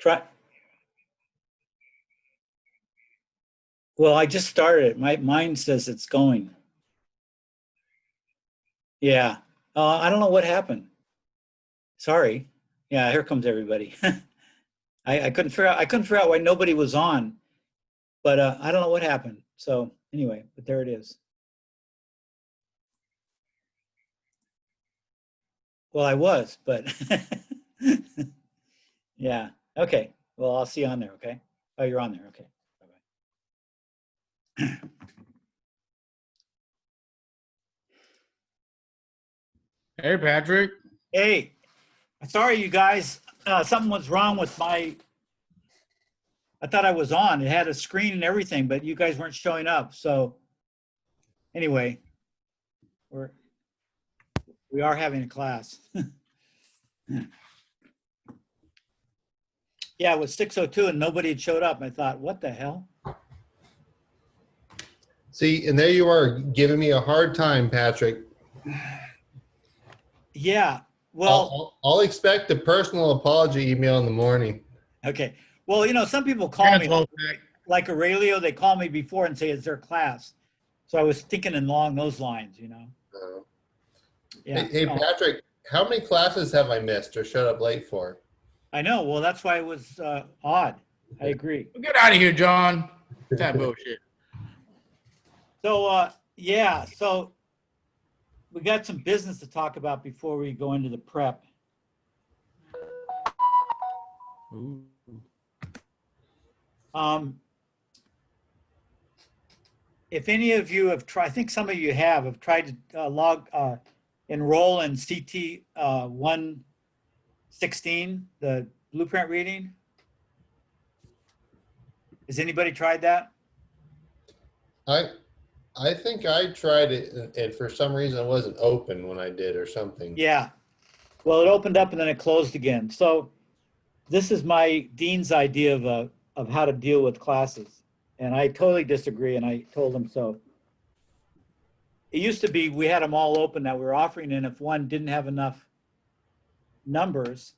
Try. Well, I just started it. Mine says it's going. Yeah. I don't know what happened. Sorry. Yeah, here comes everybody. I couldn't figure out why nobody was on, but I don't know what happened. So anyway, but there it is. Well, I was, but yeah. Okay. Well, I'll see you on there. Okay. Oh, you're on there. Okay. Bye-bye. Hey, Patrick. Hey, sorry, you guys. Something was wrong with I thought I was on. It had a screen and everything, but you guys weren't showing up. So anyway, we are having a class. Yeah, it was 6:02 and nobody had showed up. I thought, what the hell? See, and there you are giving me a hard time, Patrick. Yeah, well, I'll expect a personal apology email in the morning. okay. Well, you know, some people call me, Well, like Aurelio, they call me before and say, it's their class. So I was thinking along those lines, you know? Yeah. Hey, Patrick, how many classes have I missed or showed up late for? I know. Well, that's why it was odd. I agree. get out of here, John. That bullshit. So, yeah, so we got some business to talk about before we go into the prep. Ooh. If any of you have tried, I think some of you have tried to enroll in CT112, the blueprint reading. Has anybody tried that? I think I tried it, and for some reason it wasn't open when I did or something. Yeah. Well, it opened up and then it closed again. So this is my dean's idea of how to deal with classes. And I totally disagree, and I told him so. It used to be we had them all open that we were offering, and if one didn't have enough numbers,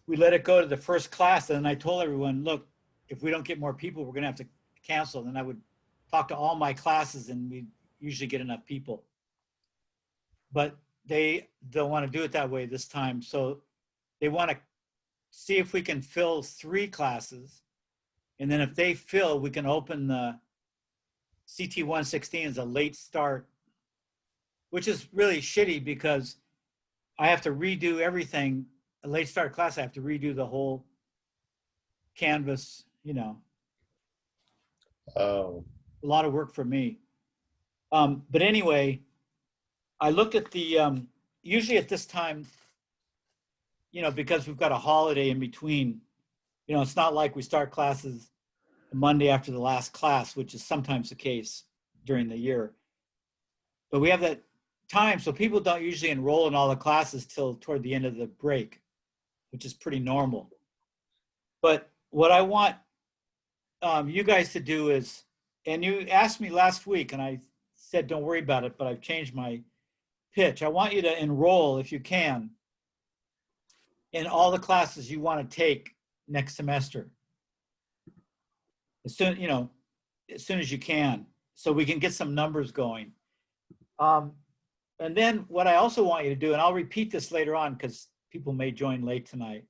we let it go to the first class. And I told everyone, look, if we don't get more people, we're gonna have to cancel. And then I would talk to all my classes and we usually get enough people. But they don't want to do it that way this time. So they want to see if we can fill 3 classes. And then if they fill, we can open the CT116 as a late start, which is really shitty because I have to redo everything. A late start class, I have to redo the whole Canvas, you know. Oh. A lot of work for me. But anyway, I looked at the, usually at this time, you know, because we've got a holiday in between, you know, it's not like we start classes the Monday after the last class, which is sometimes the case during the year. But we have that time, so people don't usually enroll in all the classes till toward the end of the break, which is pretty normal. But what I want you guys to do is, and you asked me last week, and I said, don't worry about it, but I've changed my pitch. I want you to enroll, if you can, in all the classes you want to take next semester. As soon, you know, as soon as you can, so we can get some numbers going. And then what I also want you to do, and I'll repeat this later on because people may join late tonight,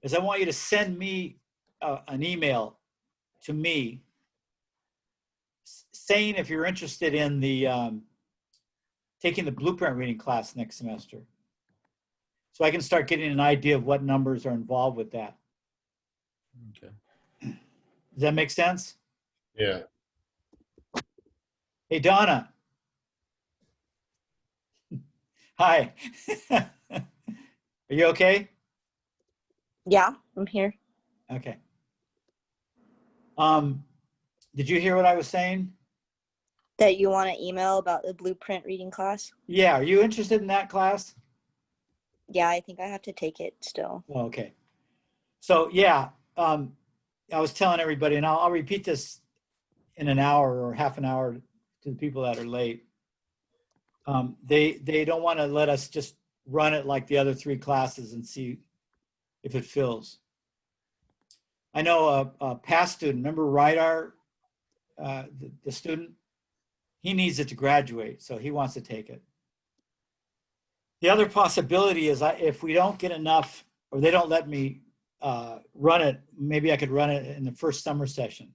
is I want you to send me an email to me saying if you're interested in the taking the blueprint reading class next semester. So I can start getting an idea of what numbers are involved with that. Okay. Does that make sense? Yeah. Hey, Donna. Hi. Are you okay? Yeah, I'm here. Okay. Did you hear what I was saying? That you want to email about the blueprint reading class? Yeah, are you interested in that class? Yeah, I think I have to take it still. Oh, okay. So yeah, I was telling everybody, and I'll repeat this in an hour or half an hour to the people that are late. They don't want to let us just run it like the other 3 classes and see if it fills. I know a past student, remember Rydar, the student? He needs it to graduate, so he wants to take it. The other possibility is if we don't get enough, or they don't let me run it, maybe I could run it in the first summer session.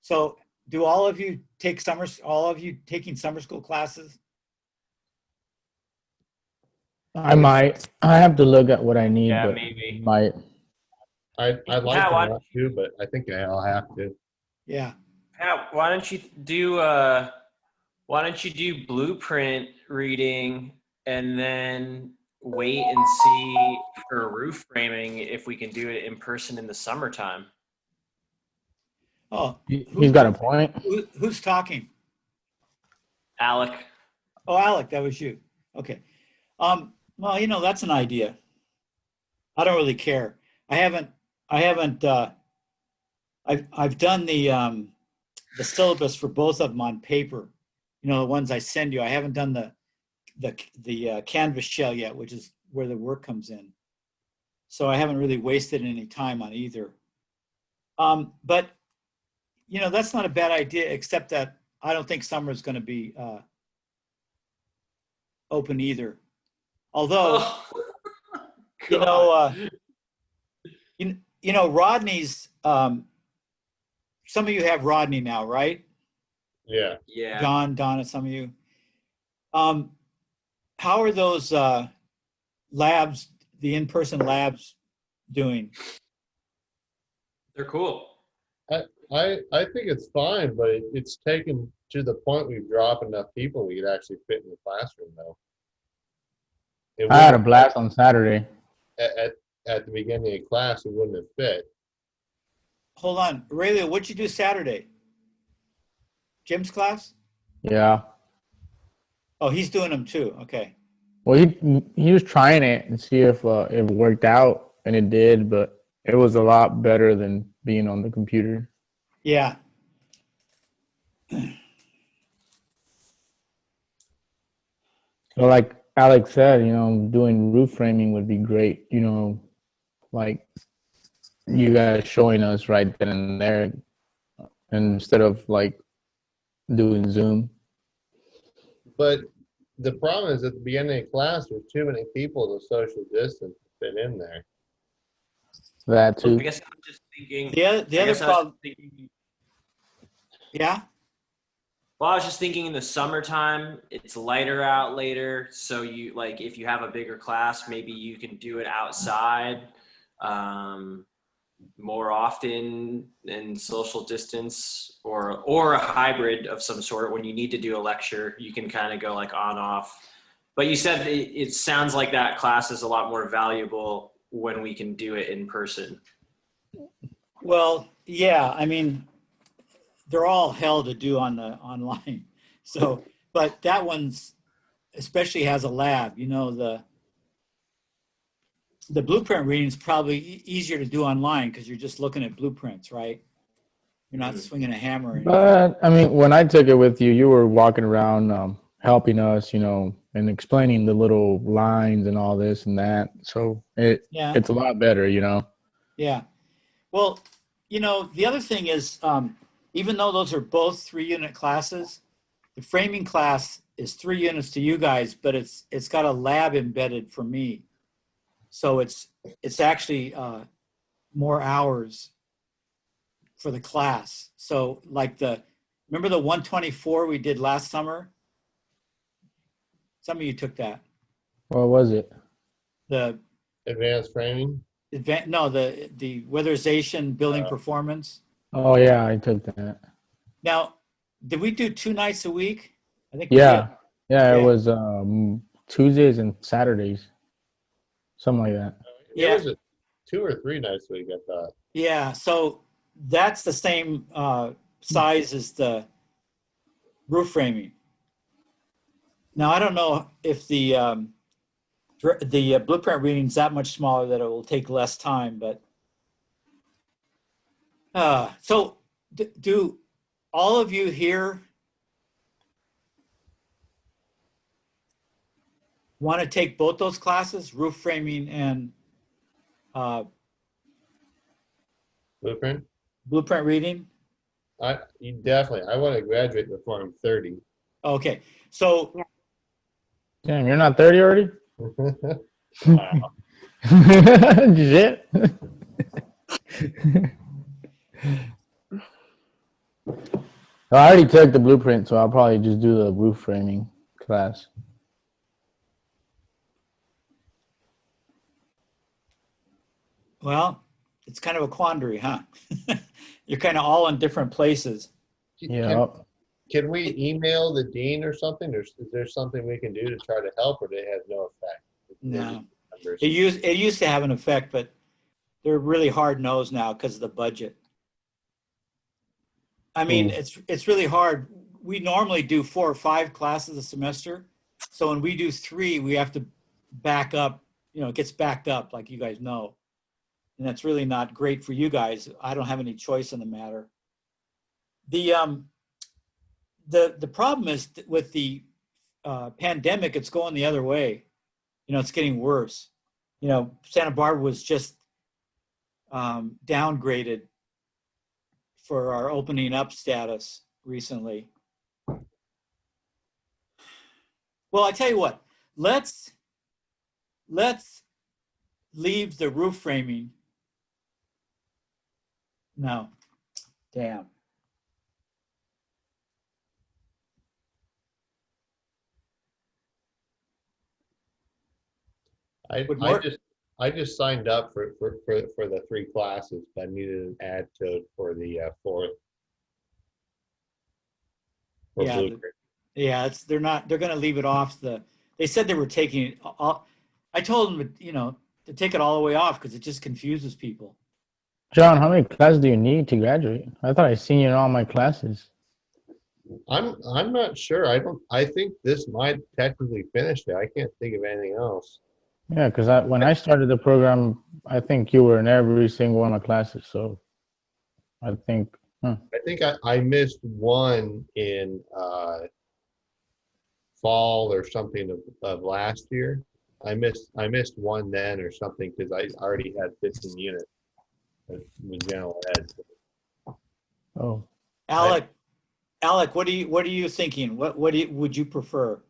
So do all of you take all of you taking summer school classes? I might. I have to look at what I need, Yeah, but maybe. might. I like Pat, to why, not to, but I think I'll have to. Yeah. Pat, why don't you do blueprint reading and then wait and see for roof framing if we can do it in person in the summertime? Oh, He's got a point. who's talking? Alec. Oh, Alec, that was you. Okay. Well, you know, that's an idea. I don't really care. I've done the syllabus for both of them on paper. You know, the ones I send you. I haven't done the Canvas shell yet, which is where the work comes in. So I haven't really wasted any time on either. But you know, that's not a bad idea, except that I don't think summer is going to be open either. Although, Oh, you know, you know, Rodney's. Some of you have Rodney now, right? Yeah. yeah. John, Donna, some of you. How are those labs, the in-person labs, doing? They're cool. I think it's fine, but it's taken to the point we've dropped enough people we could actually fit in the classroom though. It I had a wouldn't- blast on Saturday. at the beginning of class, it wouldn't have fit. Hold on, Aurelia, what'd you do Saturday? Jim's class? Yeah. Oh, he's doing them too. Okay. Well, he was trying it and see if it worked out, and it did, but it was a lot better than being on the computer. Yeah. So, like Alex said, you know, doing roof framing would be great. You know, like you guys showing us right then and there, instead of like doing Zoom. But the problem is at the beginning of class, there's too many people to social distance to fit in there. That I too. guess I'm just thinking. The I other guess I was problem. thinking. Yeah. Well, I was just thinking in the summertime, it's lighter out later. So you like if you have a bigger class, maybe you can do it outside more often and social distance or a hybrid of some sort. When you need to do a lecture, you can kind of go like on off. But you said it sounds like that class is a lot more valuable when we can do it in person. Well, yeah. I mean, they're all hell to do on the online. So, but that one's especially has a lab. You know, the blueprint reading is probably easier to do online because you're just looking at blueprints, right? You're not swinging a hammer or anything. But I mean, when I took it with you, you were walking around helping us, you know, and explaining the little lines and all this and that. So Yeah. it's a lot better, you know. Yeah. Well, you know, the other thing is, even though those are both 3-unit classes, the framing class is 3 units to you guys, but it's got a lab embedded for me. So it's actually more hours for the class. So like remember the 124 we did last summer? Some of you took that. What was it? The Advanced framing. event, no, the weatherization building performance. Oh yeah, I took that. Now, did we do 2 nights a week? I think we Yeah, did. yeah, Yeah. it was Tuesdays and Saturdays, something like that. It Yeah. was a 2 or 3 nights a week, I thought. Yeah, so that's the same size as the roof framing. Now, I don't know if the blueprint reading is that much smaller that it will take less time, but so do all of you here want to take both those classes, roof framing and Blueprint? blueprint reading? You definitely. I want to graduate before I'm 30. Okay, so Damn, you're not 30 already? Wow. Shit. I already took the blueprint, so I'll probably just do the roof framing class. well, it's kind of a quandary, huh? You're kind of all in different places. Yeah. Can we email the dean or something? Or is there something we can do to try to help, or they have no effect? No, Numbers. it used to have an effect, but they're really hard nosed now because of the budget. I mean, it's really hard. We normally do 4 or 5 classes a semester, so when we do 3, we have to back up. You know, it gets backed up, like you guys know, and that's really not great for you guys. I don't have any choice in the matter. The problem is with the pandemic, it's going the other way. You know, it's getting worse. You know, Santa Barbara was just downgraded for our opening up status recently. Well, I tell you what, let's leave the roof framing. No, damn. Would Mark- I just signed up for the 3 classes, but I needed an ad code for the 4th. For Yeah, Blueprint. Yeah, they're going to leave it off they said they were taking it all. I told them, you know, to take it all the way off because it just confuses people. John, how many classes do you need to graduate? I thought I seen you in all my classes. I'm not sure. I think this might technically finish it. I can't think of anything else. Yeah, because when I started the program, I think you were in every single one of my classes. So I think, I think I missed one in fall or something of last year. I missed one then or something because I already had 15 units with general ed. oh, Alec, what are you thinking? What would you prefer?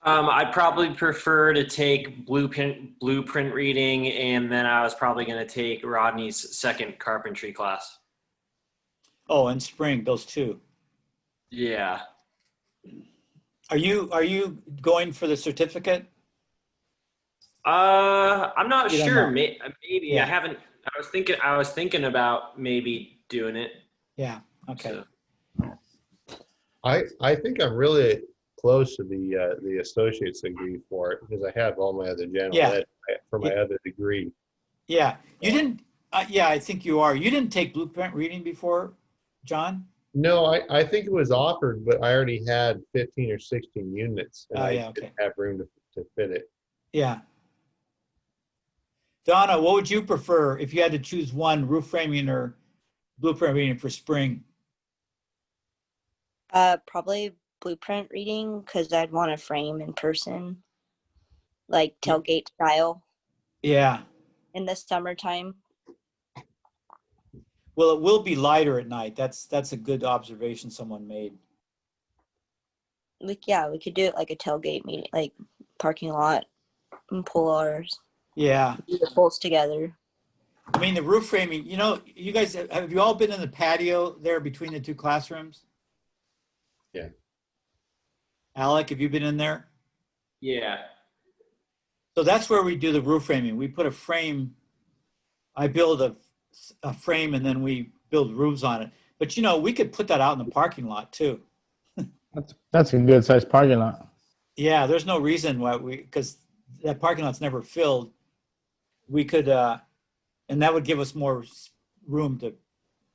I'd probably prefer to take blueprint reading, and then I was probably going to take Rodney's second carpentry class. Oh, and spring, those 2. Yeah. Are you going for the certificate? I'm not You don't sure. know. Maybe Yeah. I haven't. I was thinking about maybe doing it. Yeah. Okay. So. I think I'm really close to the associate's degree for it because I have all my other general ed for my other degree. Yeah. You didn't. Yeah, I think you are. You didn't take blueprint reading before, John? No, I think it was offered, but I already had 15 or 16 units, and I didn't have room to fit it. Yeah. Donna, what would you prefer if you had to choose one, roof framing or blueprint reading for spring? Probably blueprint reading because I'd want to frame in person, like tailgate style. Yeah. In the summertime. Well, it will be lighter at night. That's a good observation someone made. Like, yeah, we could do it like a tailgate meeting, like parking lot and pull ours. Yeah. Do the pulls together. I mean, the roof framing, you know, you guys, have you all been in the patio there between the 2 classrooms? Yeah. Alec, have you been in there? Yeah. So that's where we do the roof framing. We put a frame. I build a frame and then we build roofs on it. But, you know, we could put that out in the parking lot too. that's a good sized parking lot. Yeah, there's no reason why because that parking lot's never filled. We could, and that would give us more room to,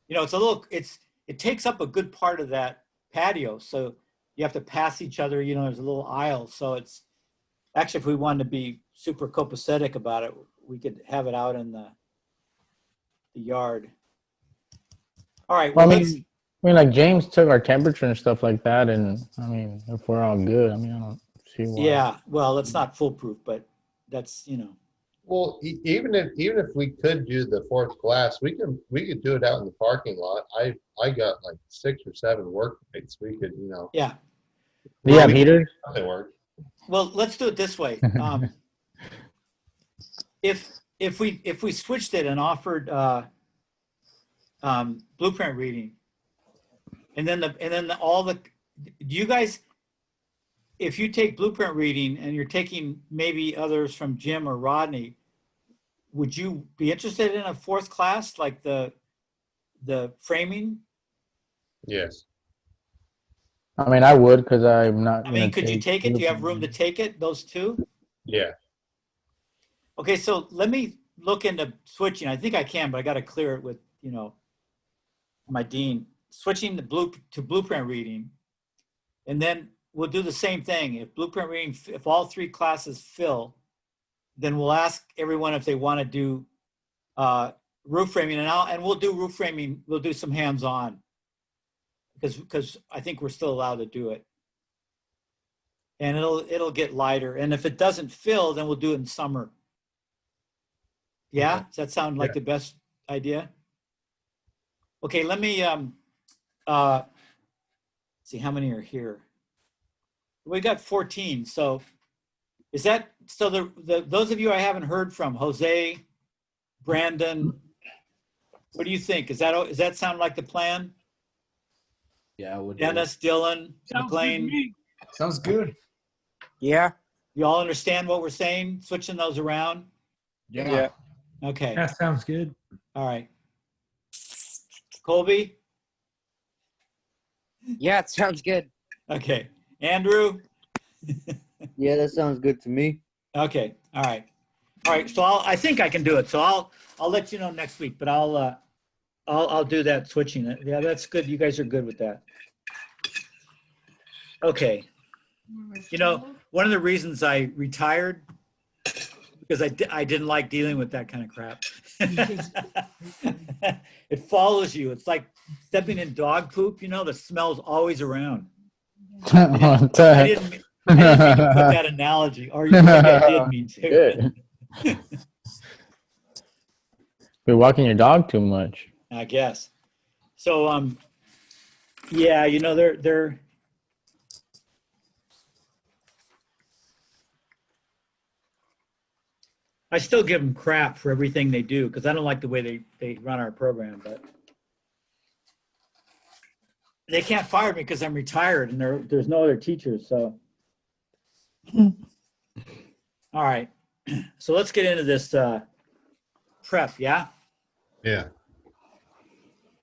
you know, it takes up a good part of that patio. So you have to pass each other, you know, there's a little aisle. So it's actually, if we wanted to be super copacetic about it, we could have it out in the yard. All right. Well, I mean, like James took our temperature and stuff like that, and I mean, if we're all good, I mean, I don't see why. yeah. Well, it's not foolproof, but that's, you know. Well, even if we could do the fourth class, we could do it out in the parking lot. I got like 6 or 7 workmates. We could, Yeah. Do you have heaters? they work. Well, let's do it this way. If we switched it and offered blueprint reading, and then all the, do you guys, if you take blueprint reading and you're taking maybe others from Jim or Rodney, would you be interested in a fourth class like the framing? Yes. I mean, I would because I'm not. I mean, gonna could you take it? Do you have room to blueprint. take it? Those two? Yeah. Okay, so let me look into switching. I think I can, but I got to clear it with, my dean. Switching to blueprint reading. And then we'll do the same thing. If blueprint reading, if all 3 classes fill, then we'll ask everyone if they want to do roof framing, and we'll do roof framing. We'll do some hands-on because I think we're still allowed to do it. And it'll get lighter. And if it doesn't fill, then we'll do it in summer. Yeah? Okay. Does that sound like the best idea? Okay, let me see how many are here. We got 14. So is that still those of you I haven't heard from, Jose, Brandon, what do you think? Does that sound like the plan? Yeah, I would. Dennis, Dylan, McLean, Sounds good. Yeah. you all understand what we're saying? Switching those around? Yeah. Okay. That sounds good. All right. Colby? Yeah, it sounds good. Okay. Andrew? Yeah, that sounds good to me. Okay. All right. All right. So I think I can do it. So I'll let you know next week, but I'll do that switching. Yeah, that's good. You guys are good with that. Okay. One of the reasons I retired because I didn't like dealing with that kind of crap. It follows you. It's like stepping in dog poop. The smell's always around. I didn't mean to put that analogy, or maybe I did mean to. Good. Been walking your dog too much. I guess. So, yeah, they're. I still give them crap for everything they do because I don't like the way they run our program, but they can't fire me because I'm retired and there's no other teachers. So, all right. So let's get into this prep. Yeah. Yeah.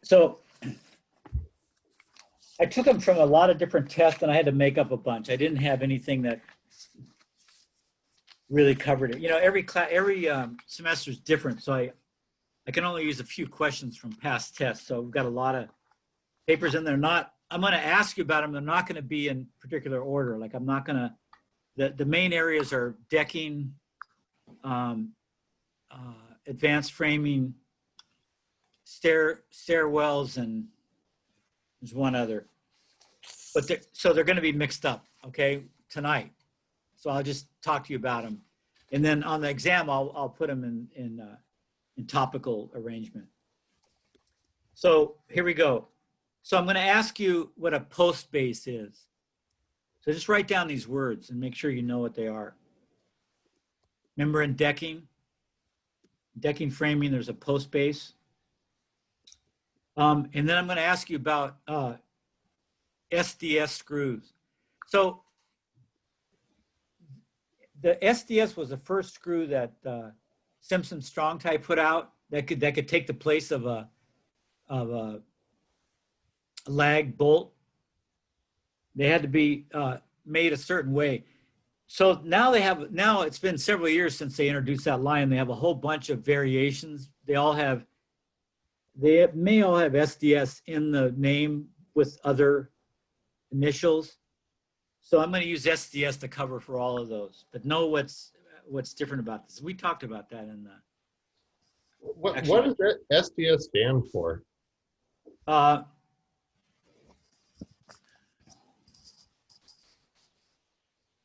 So I took them from a lot of different tests and I had to make up a bunch. I didn't have anything that really covered it. Every semester is different. So I can only use a few questions from past tests. So we've got a lot of papers in there. I'm going to ask you about them. They're not going to be in particular order. Like I'm not going to, the main areas are decking, advanced framing, stairwells, and there's one other. But they're going to be mixed up, okay, tonight. So I'll just talk to you about them. And then on the exam, I'll put them in topical arrangement. So here we go. So I'm going to ask you what a post base is. So just write down these words and make sure you know what they are. Remember in decking framing, there's a post base. And then I'm going to ask you about SDS screws. So the SDS was the first screw that Simpson Strong Tie put out that could take the place of a lag bolt. They had to be made a certain way. So now it's been several years since they introduced that line. They have a whole bunch of variations. They may all have SDS in the name with other initials. So I'm going to use SDS to cover for all of those, but know what's different about this. We talked about that in the. What does that SDS stand for?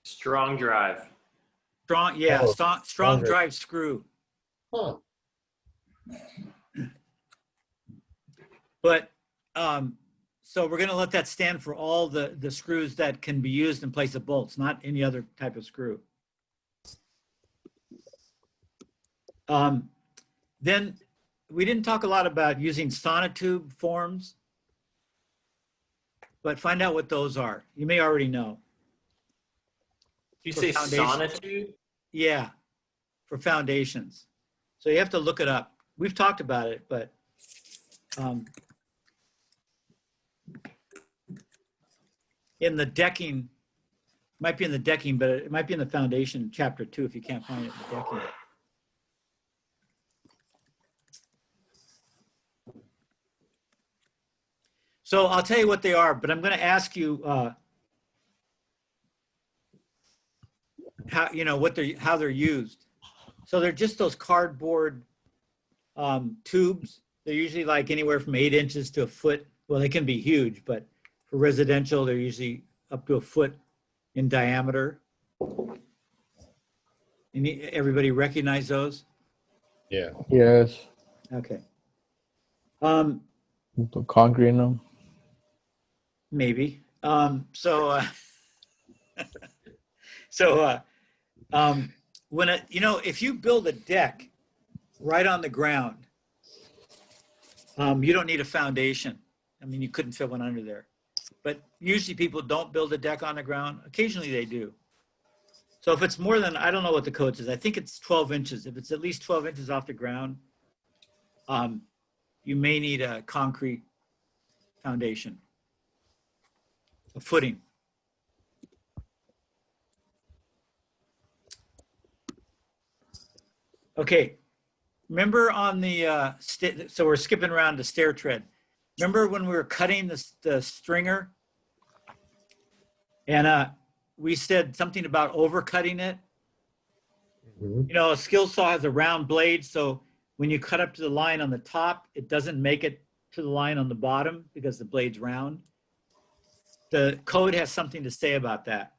Strong drive. Strong, yeah, Oh, strong stronger. drive screw. Huh. But, so we're gonna let that stand for all the screws that can be used in place of bolts, not any other type of screw. Then we didn't talk a lot about using sonotube forms, but find out what those are. You may already know. You For say foundation. sonotube? Yeah, for foundations. So you have to look it up. We've talked about it, but in the decking, might be in the decking, but it might be in the foundation chapter 2 if you can't find it in the decking. So I'll tell you what they are, but I'm going to ask you how how they're used. So they're just those cardboard tubes. They're usually like anywhere from 8 inches to a foot. Well, they can be huge, but for residential, they're usually up to a foot in diameter. Everybody recognize those? Yeah. Yes. Okay. Put concrete in them. Maybe. When if you build a deck right on the ground, you don't need a foundation. I mean, you couldn't fit one under there. But usually people don't build a deck on the ground. Occasionally they do. So if it's more than, I don't know what the code says. I think it's 12 inches. If it's at least 12 inches off the ground, you may need a concrete foundation, a footing. Okay, remember on the, so we're skipping around the stair tread. Remember when we were cutting the stringer? And we said something about overcutting it. Mhm. You know, a skill saw has a round blade, so when you cut up to the line on the top, it doesn't make it to the line on the bottom because the blade's round. The code has something to say about that.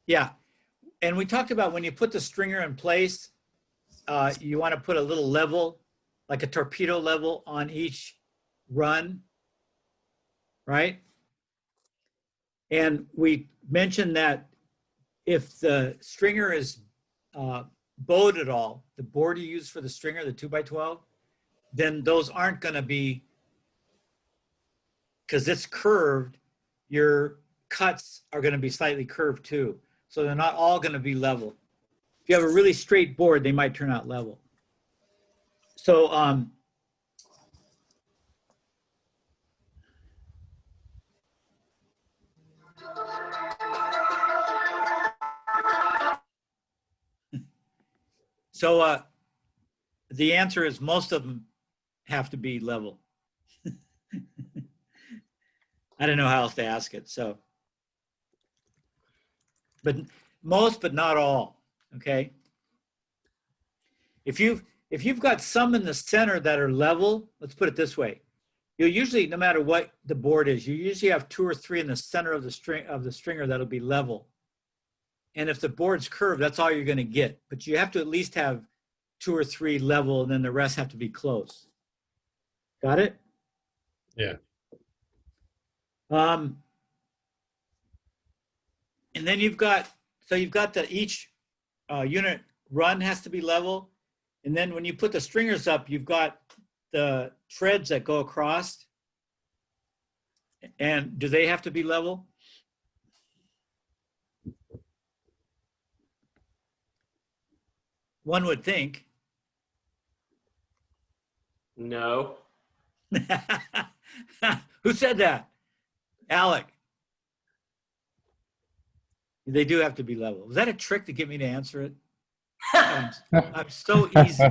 Yeah, and we talked about when you put the stringer in place, you want to put a little level, like a torpedo level on each run, right? And we mentioned that if the stringer is bowed at all, the board you use for the stringer, the 2x12, then those aren't going to be, because it's curved, your cuts are going to be slightly curved too. So they're not all going to be level. If you have a really straight board, they might turn out level. So the answer is most of them have to be level. I don't know how else to ask it. So, but most, but not all. Okay. If you've got some in the center that are level, let's put it this way. You'll usually, no matter what the board is, you usually have 2 or 3 in the center of the stringer that'll be level. And if the board's curved, that's all you're going to get. But you have to at least have 2 or 3 level, and then the rest have to be close. Got it? Yeah. And then you've got each unit run has to be level. And then when you put the stringers up, you've got the treads that go across. And do they have to be level? One would think. No. Who said that? Alec. They do have to be level. Was that a trick to get me to answer it? I'm so easy.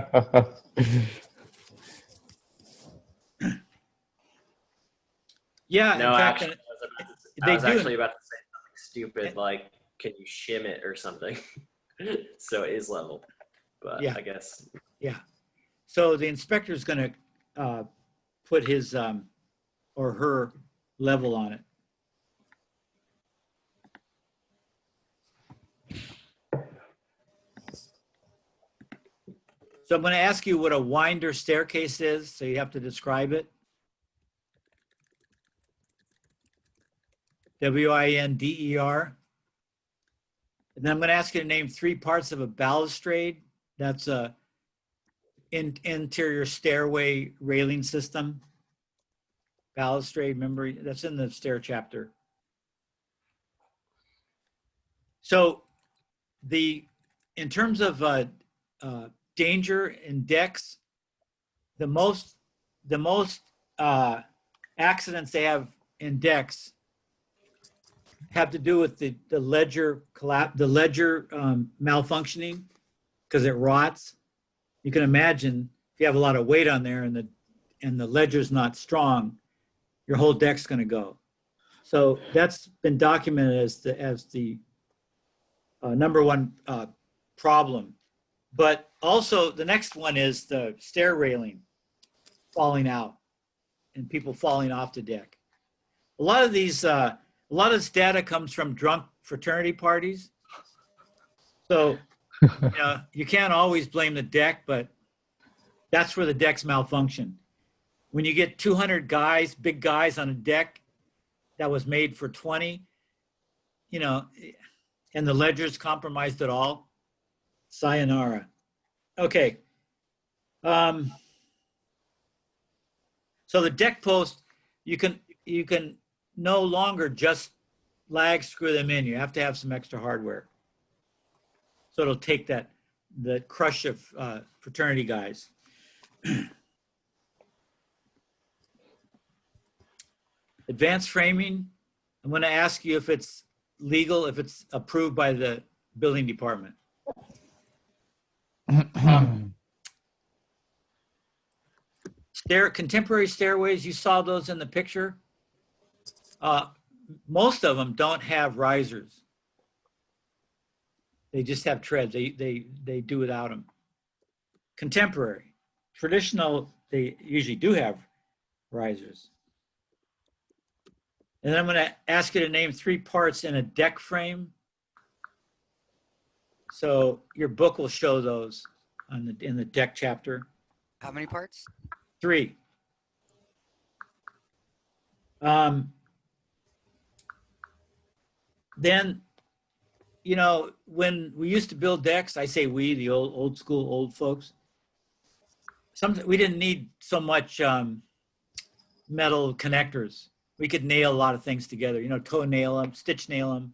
Yeah, No, in fact, actually, I they was do. actually about to say something stupid like, can you shim it or something? So it is level, but Yeah. I guess. Yeah. So the inspector is going to put his, or or her level on it. So I'm going to ask you what a winder staircase is, so you have to describe it. W-I-N-D-E-R. And then I'm going to ask you to name 3 parts of a balustrade. That's a interior stairway railing system. Balustrade, remember, that's in the stair chapter. So in terms of danger in decks, the most accidents they have in decks have to do with the ledger malfunctioning because it rots. You can imagine if you have a lot of weight on there and the ledger's not strong, your whole deck's going to go. So that's been documented as the number one problem. But also the next one is the stair railing falling out and people falling off the deck. A lot of this data comes from drunk fraternity parties. So you can't always blame the deck, but that's where the decks malfunction. When you get 200 guys, big guys on a deck that was made for 20, and the ledger's compromised at all, sayonara. Okay. So the deck post, you can no longer just lag screw them in. You have to have some extra hardware. So it'll take the crush of fraternity guys. Advanced framing, I'm going to ask you if it's legal, if it's approved by the building department. Contemporary stairways, you saw those in the picture. Most of them don't have risers. They just have treads. They do without them. Contemporary, traditional, they usually do have risers. And then I'm going to ask you to name 3 parts in a deck frame. So your book will show those in the deck chapter. How many parts? 3. Then, when we used to build decks, I say we, the old school, old folks, we didn't need so much metal connectors. We could nail a lot of things together, toe nail them, stitch nail them.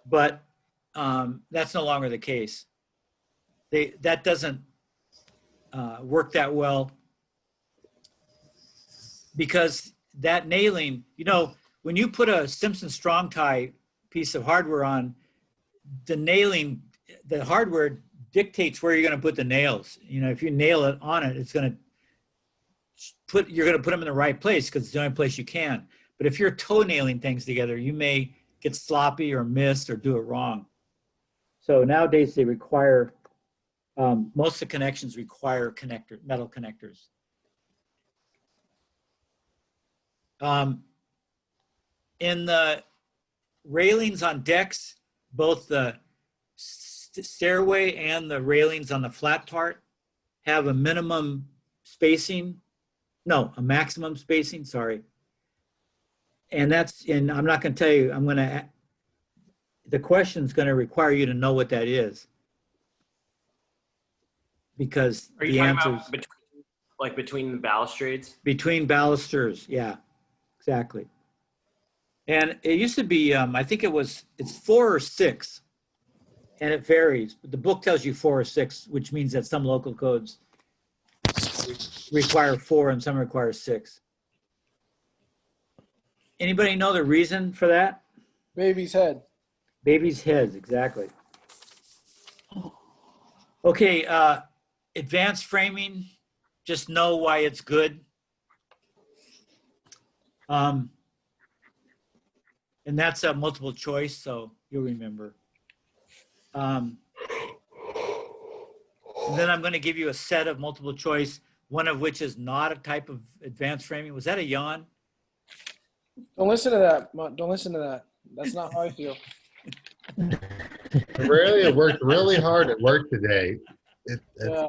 But that's no longer the case. That doesn't work that well because that nailing, when you put a Simpson Strong Tie piece of hardware on, the nailing, the hardware dictates where you're going to put the nails. If you nail it on it, you're going to put them in the right place because it's the only place you can. But if you're toe nailing things together, you may get sloppy or miss or do it wrong. So nowadays they require, most of the connections require metal connectors. In the railings on decks, both the stairway and the railings on the flat part have a maximum spacing, sorry. And I'm not going to tell you, the question's going to require you to know what that is. Because Are you the talking answers about between the balustrades? between balusters, yeah, exactly. And it used to be, I think it's 4 or 6, and it varies. But the book tells you 4 or 6, which means that some local codes require 4 and some require 6. Anybody know the reason for that? Baby's head. Baby's heads, exactly. Okay, advanced framing, just know why it's good. And that's a multiple choice, so you'll remember. Then I'm going to give you a set of multiple choice one of which is not a type of advanced framing. Was that a yawn? Don't listen to that. Don't listen to that. That's not how I feel. Aurelia worked really hard at work today. It's Yeah.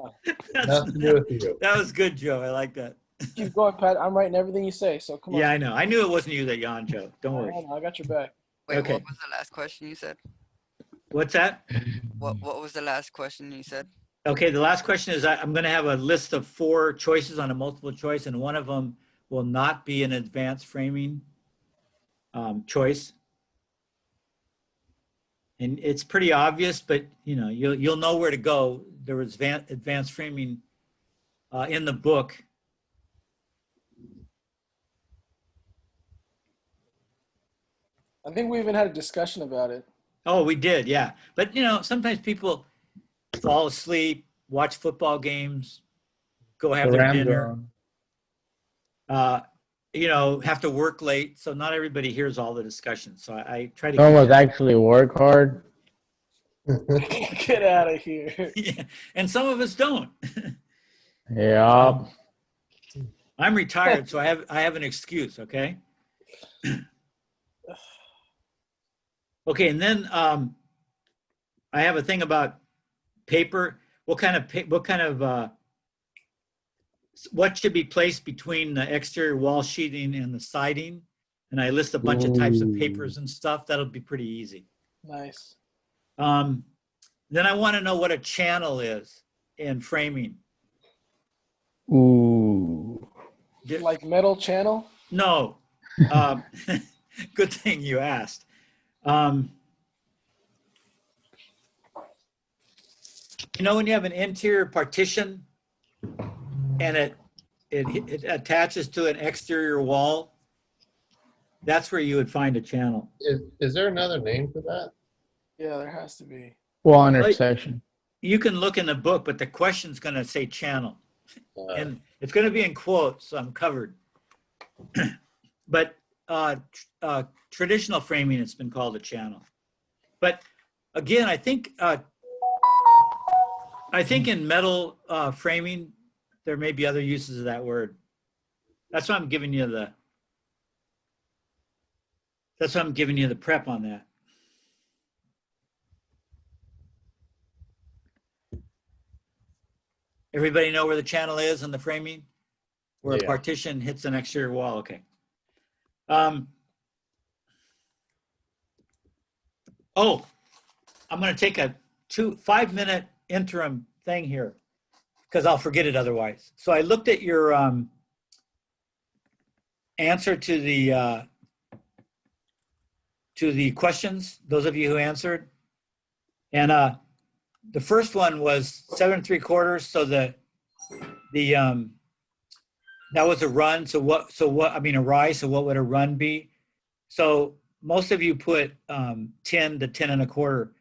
nothing to do with you. That was good, Joe. I like that. Keep going, Pat. I'm writing everything you say, so come on. Yeah, I know. I knew it wasn't you that yawned, Joe. Don't worry. I got your back. Wait, Okay. what was the last question you said? What's that? What was the last question you said? Okay, the last question is I'm going to have a list of 4 choices on a multiple choice, and one of them will not be an advanced framing choice. And it's pretty obvious, but you'll know where to go. There was advanced framing in the book. I think we even had a discussion about it. Oh, we did, yeah. But sometimes people fall asleep, watch football games, go have The their Rams dinner. are on. Have to work late, so not everybody hears all the discussion. So I try to. Some of keep us actually work hard. Get out of here. yeah, and some of us don't. Yeah. I'm retired, so I have an excuse. Okay. Okay, and then I have a thing about paper. What should be placed between the exterior wall sheathing and the siding? And I list a bunch of types of papers and stuff. That'll be pretty easy. Nice. Then I want to know what a channel is in framing. Ooh. Like metal channel? No. Good thing you asked. When you have an interior partition and it attaches to an exterior wall, that's where you would find a channel. Is there another name for that? Yeah, there has to be. Wall intersection. You can look in the book, but the question's going to say channel. And it's going to be in quotes, so I'm covered. But traditional framing, it's been called a channel. But again, I think in metal framing, there may be other uses of that word. That's why I'm giving you the prep on that. Everybody know where the channel is in the framing? Where a partition hits an exterior wall, okay. I'm gonna take a 5-minute interim thing here because I'll forget it otherwise. So I looked at your answer to the questions, those of you who answered. And the first one was 7 3/4. So that was a run. A rise. So what would a run be? So most of you put 10 to 10 1/4.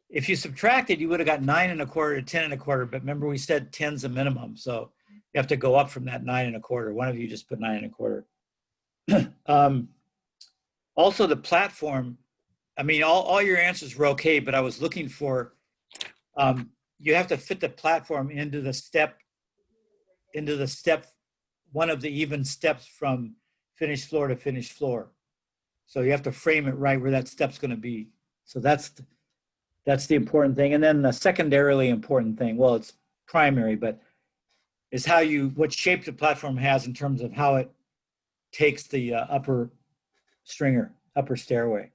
If you subtracted, you would have got 9 1/4 to 10 1/4. But remember, we said 10's a minimum. So you have to go up from that 9 1/4. One of you just put 9 1/4. Also, the platform. All your answers were okay, but I was looking for. You have to fit the platform into the step, one of the even steps from finished floor to finished floor. So you have to frame it right where that step's going to be. So that's the important thing. And then the secondarily important thing, well, it's primary, but is what shape the platform has in terms of how it takes the upper stairway.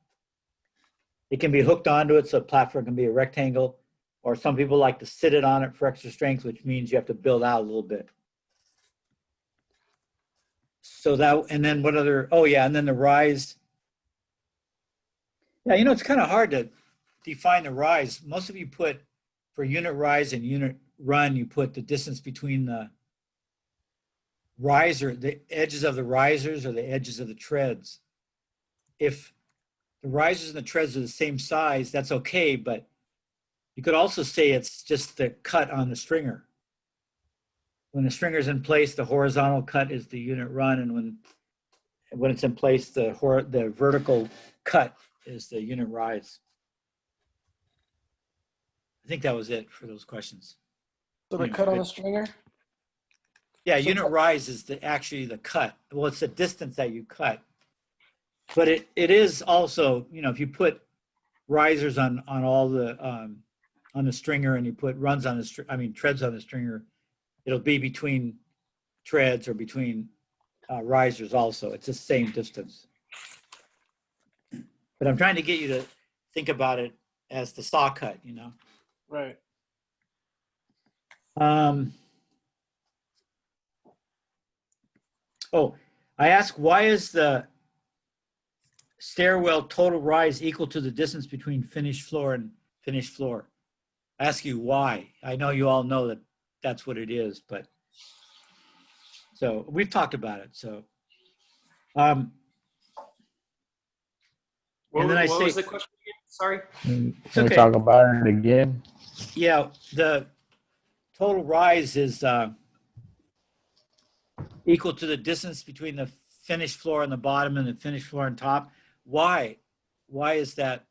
It can be hooked onto it, so the platform can be a rectangle, or some people like to sit it on it for extra strength, which means you have to build out a little bit. So and then and then the rise. Yeah, it's kind of hard to define the rise. Most of you put, for unit rise and unit run, you put the distance between the edges of the risers or the edges of the treads. If the risers and the treads are the same size, that's okay, but you could also say it's just the cut on the stringer. When the stringer's in place, the horizontal cut is the unit run, and when it's in place, the vertical cut is the unit rise. I think that was it for those questions. So the cut on the stringer? Yeah, So- unit rise is actually the cut. Well, it's the distance that you cut. But it is also, if you put risers on all the on the stringer and you put runs on the treads on the stringer, it'll be between treads or between risers also. It's the same distance. But I'm trying to get you to think about it as the saw cut, Right. Oh, I asked, why is the stairwell total rise equal to the distance between finished floor and finished floor? I ask you why. I know you all know that that's what it is, but so we've talked about it. So, What, and then I what say, was the question again? Sorry. Can it's we okay. talk about it again? Yeah, the total rise is equal to the distance between the finished floor on the bottom and the finished floor on top. Why? Why is that?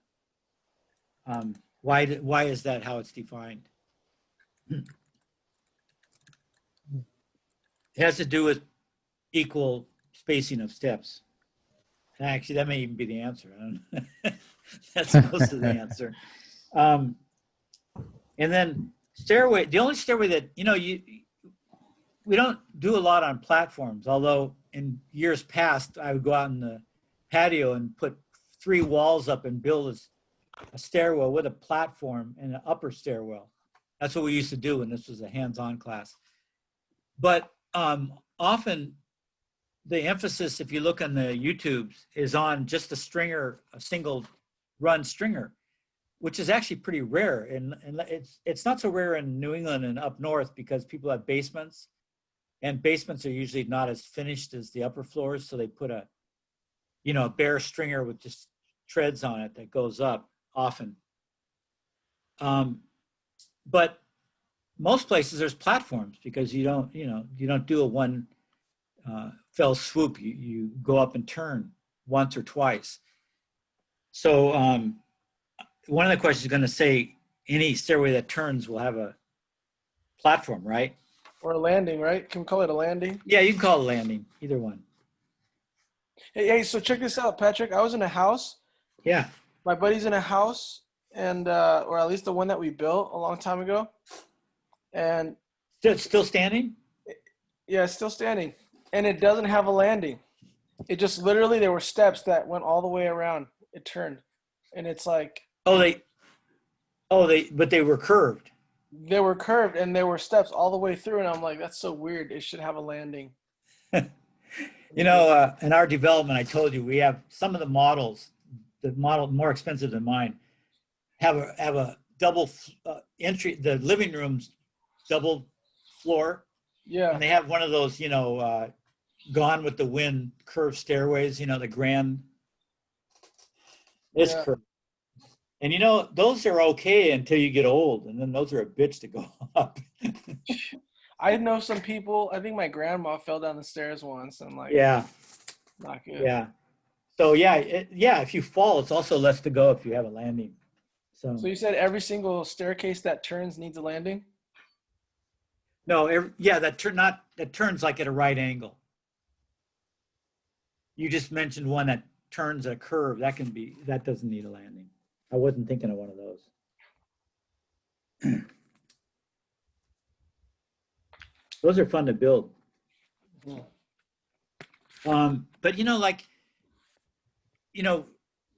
Why is that how it's defined? It has to do with equal spacing of steps. Actually, that may even be the answer. I don't know. That's most of the answer. And then stairway, the only stairway that, we don't do a lot on platforms, although in years past, I would go out in the patio and put 3 walls up and build a stairwell with a platform and an upper stairwell. That's what we used to do when this was a hands-on class. But often the emphasis, if you look on the YouTubes, is on just a stringer, a single run stringer, which is actually pretty rare. And it's not so rare in New England and up north because people have basements, and basements are usually not as finished as the upper floors. So they put a bare stringer with just treads on it that goes up often. But most places there's platforms because you don't do a one fell swoop. You go up and turn once or twice. So one of the questions is going to say any stairway that turns will have a platform, right? Or a landing, right? Can we call it a landing? Yeah, you can call it landing, either one. Hey, so check this out, Patrick. I was in a house. Yeah. My buddy's in a house, and or at least the one that we built a long time ago. And Still standing? yeah, it's still standing. And it doesn't have a landing. It just literally, there were steps that went all the way around. It turned. And it's like, But they were curved. they were curved and there were steps all the way through. And I'm like, that's so weird. It should have a landing. In our development, I told you, we have some of the models, the model more expensive than mine, have a double entry, the living room's double floor. Yeah. And they have one of those, Gone with the Wind curved stairways, the grand. It's Yeah. curved. And those are okay until you get old, and then those are a bitch to go up. I know some people, I think my grandma fell down the stairs once. And like, Yeah, not good. yeah. So if you fall, it's also less to go if you have a landing. So So you said every single staircase that turns needs a landing? no, that turns like at a right angle. You just mentioned one that turns a curve. That doesn't need a landing. I wasn't thinking of one of those. Those are fun to build. But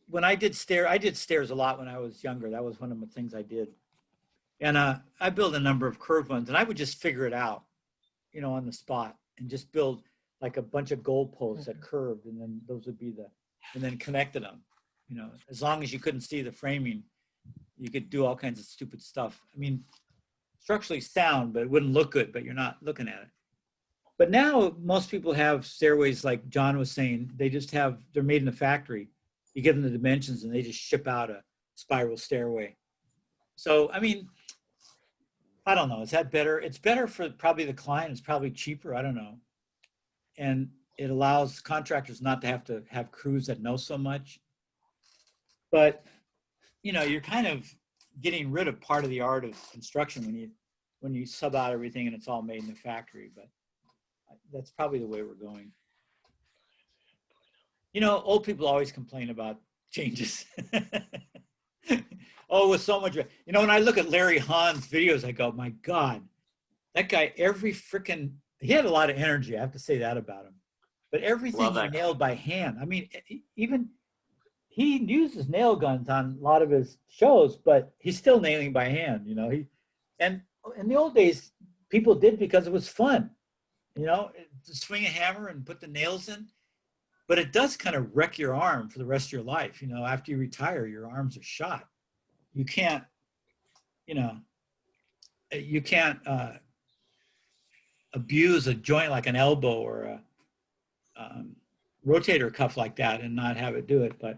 when I did stairs a lot when I was younger. That was one of the things I did. And I built a number of curved ones, and I would just figure it out, on the spot, and just build like a bunch of goal posts that curved, and then those would be and then connected them. As long as you couldn't see the framing, you could do all kinds of stupid stuff. I mean, structurally sound, but it wouldn't look good, but you're not looking at it. But now most people have stairways like John was saying. They're made in the factory. You give them the dimensions and they just ship out a spiral stairway. So, I mean, I don't know. Is that better? It's better for probably the client. It's probably cheaper. I don't know. And it allows contractors not to have crews that know so much. But, you're kind of getting rid of part of the art of construction when you sub out everything and it's all made in the factory. But That's probably the way we're going. You know, old people always complain about changes. Oh, with so much, you know, when I look at Larry Hahn's videos, I go, my God, that guy, he had a lot of energy. I have to say that about him. But everything Love he that. nailed by hand. I mean, even he uses nail guns on a lot of his shows, but he's still nailing by hand, you know. And in the old days, people did because it was fun, you know, to swing a hammer and put the nails in. But it does kind of wreck your arm for the rest of your life. You know, after you retire, your arms are shot. You can't, you know, you can't abuse a joint like an elbow or a rotator cuff like that and not have it do it. But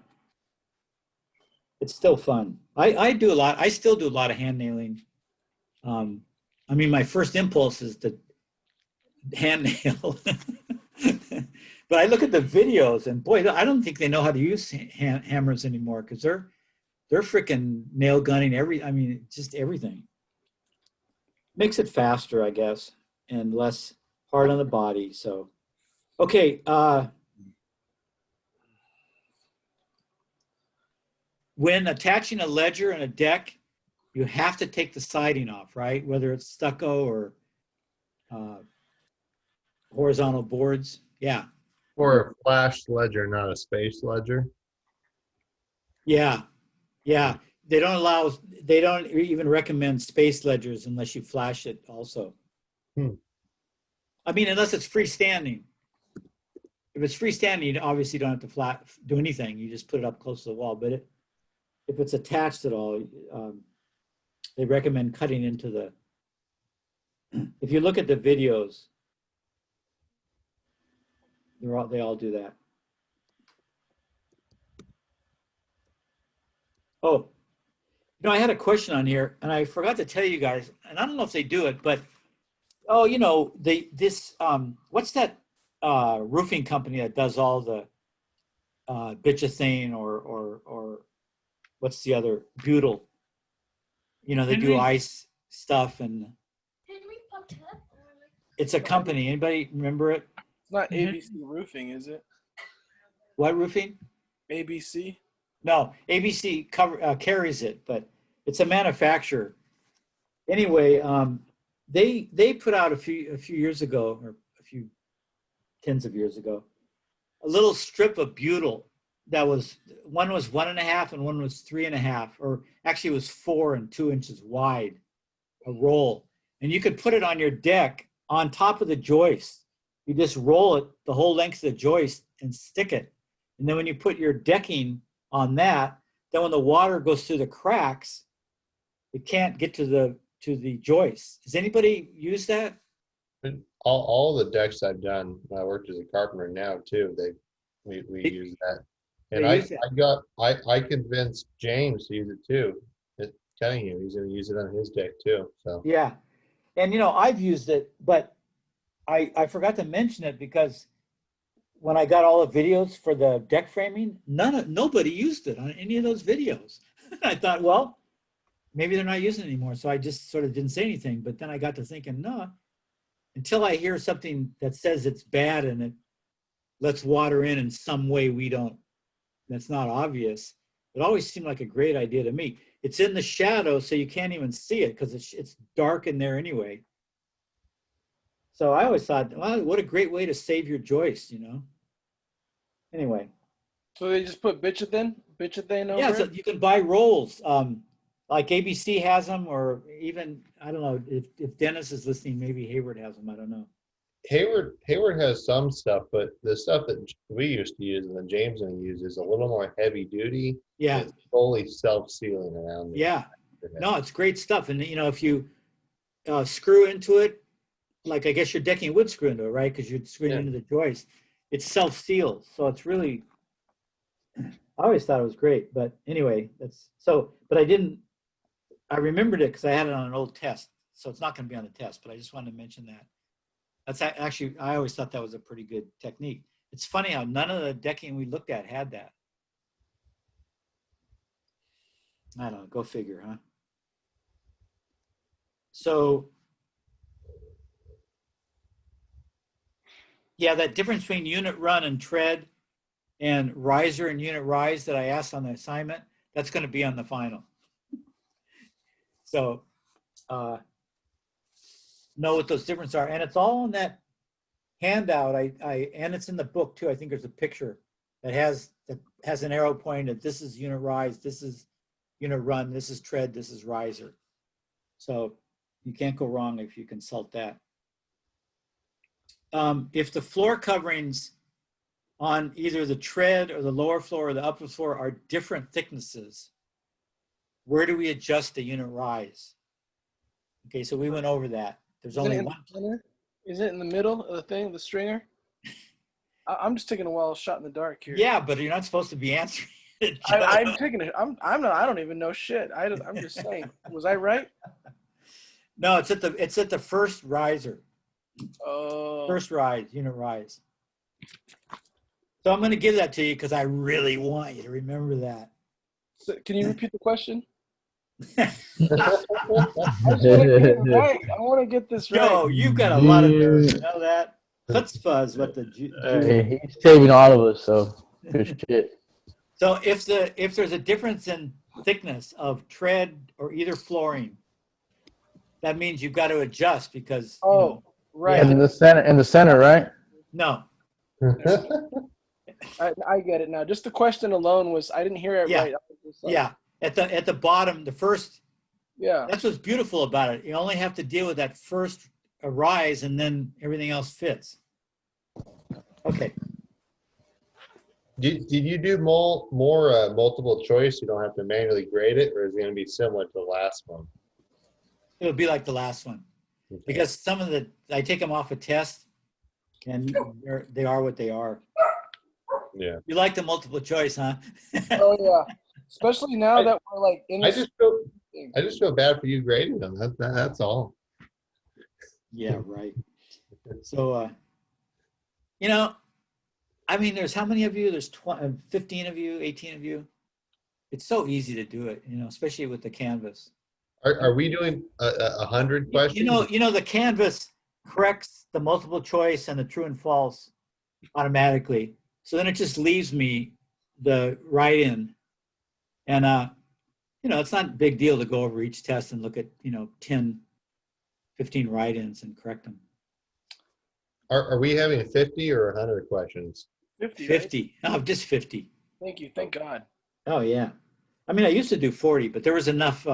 it's still fun. I do a lot. I still do a lot of hand nailing. I mean, my first impulse is to hand nail. But I look at the videos and boy, I don't think they know how to use hammers anymore because they're freaking nail gunning just everything. Makes it faster, I guess, and less hard on the body. So, okay. When attaching a ledger and a deck, you have to take the siding off, right? Whether it's stucco or horizontal boards. Yeah. Or a flash ledger, not a space ledger. Yeah. Yeah. They don't even recommend space ledgers unless you flash it also. I mean, unless it's freestanding. If it's freestanding, you obviously don't have to do anything. You just put it up close to the wall. But if it's attached at all, they recommend cutting into the, if you look at the videos, they all do that. Oh, you know, I had a question on here and I forgot to tell you guys, and I don't know if they do it, but, oh, you know, what's that roofing company that does all the bituthane or what's the other, butyl? You know, they do ice stuff and it's a company. Anybody remember it? It's not ABC Roofing, is it? What roofing? ABC? No, ABC carries it, but it's a manufacturer. Anyway, they put out a few years ago, or a few tens of years ago, a little strip of butyl that one was 1.5 and one was 3.5, or actually it was 4 and 2 inches wide, a roll. And you could put it on your deck on top of the joist. You just roll it the whole length of the joist and stick it. And then when you put your decking on that, then when the water goes through the cracks, it can't get to the joist. Has anybody used that? All the decks I've done, I worked as a carpenter now too. We use that, and I convinced James to use it too. Telling you he's going to use it on his deck too. So yeah, and you know I've used it, but I forgot to mention it because when I got all the videos for the deck framing, nobody used it on any of those videos. I thought, well, maybe they're not using it anymore. So I just sort of didn't say anything. But then I got to thinking, no, until I hear something that says it's bad and it lets water in some way that's not obvious, it always seemed like a great idea to me. It's in the shadow, so you can't even see it because it's dark in there anyway. So I always thought, well, what a great way to save your joist, you know? Anyway. So they just put bituthane over Yeah, so it? you can buy rolls. Like ABC has them, or even, I don't know, if Dennis is listening, maybe Hayward has them, I don't know. Hayward has some stuff, but the stuff that we used to use and that James and use is a little more heavy duty. Yeah. It's fully self-sealing around. Yeah. No, it's great stuff. And you know, if you screw into it, like I guess your decking would screw into it, right? Because you'd screw into the joist. It's self-sealed, so it's really. I always thought it was great, but anyway, but I remembered it because I had it on an old test, so it's not going to be on the test, but I just wanted to mention that. That's actually, I always thought that was a pretty good technique. It's funny how none of the decking we looked at had that. I don't know, go figure, huh? So Yeah, that difference between unit run and tread and riser and unit rise that I asked on the assignment, that's going to be on the final. So know what those differences are. And it's all in that handout. And it's in the book too. I think there's a picture that has an arrow pointing at this is unit rise, this is unit run, this is tread, this is riser. So you can't go wrong if you consult that. If the floor coverings on either the tread or the lower floor or the upper floor are different thicknesses, where do we adjust the unit rise? Okay, so we went over that. There's only one. Is it in the middle of the thing, the stringer? I'm just taking a wild shot in the dark here. Yeah, but you're not supposed to be answering it. I'm taking it. I'm not. I don't even know shit. I'm just saying. Was I right? No, it's at the first riser. Oh. First rise, unit rise. So I'm going to give that to you because I really want you to remember that. So can you repeat the question? Hey, I want to get this right. Yo, you've got a lot of nerve. You know that? Chutzpah is what the he's saving all of us, so good shit. So if there's a difference in thickness of tread or either flooring, that means you've got to adjust because right. In the center, right? No. I get it now. Just the question alone was I didn't hear it right. Yeah. At the bottom, the first. Yeah. That's what's beautiful about it. You only have to deal with that first rise, and then everything else fits. Okay. Did you do more multiple choice? You don't have to manually grade it, or is it going to be similar to the last one? It'll be like the last one, because some of I take them off a test, and they are what they are. Yeah. You like the multiple choice, huh? Oh yeah. Especially now that we're like in. I just feel bad for you grading them. That's all. Yeah. Right. So, I mean, there's how many of you? There's 15 of you, 18 of you. It's so easy to do it, especially with the Canvas. Are we doing 100 questions? The Canvas corrects the multiple choice and the true and false automatically. So then it just leaves me the write-in. And, it's not a big deal to go over each test and look at, 10, 15 write-ins and correct them. Are we having 50 or 100 questions? 50. 50. Right? Oh, just 50. Thank you. Thank God. Oh, yeah. I mean, I used to do 40, but there was enough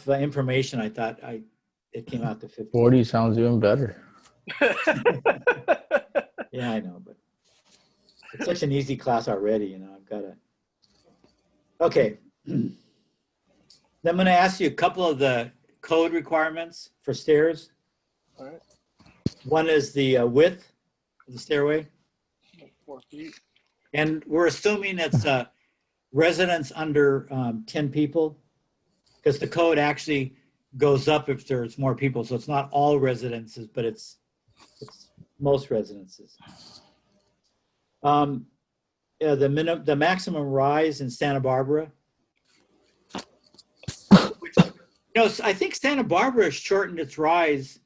information. I thought it came out to 50. 40 sounds even better. Yeah, I know, but it's such an easy class already, I've got to. Okay. Then I'm going to ask you a couple of the code requirements for stairs. All right. One is the width of the stairway. 4 feet. And we're assuming it's residents under 10 people, because the code actually goes up if there's more people. So it's not all residences, but it's most residences. The maximum rise in Santa Barbara. I think Santa Barbara shortened its rise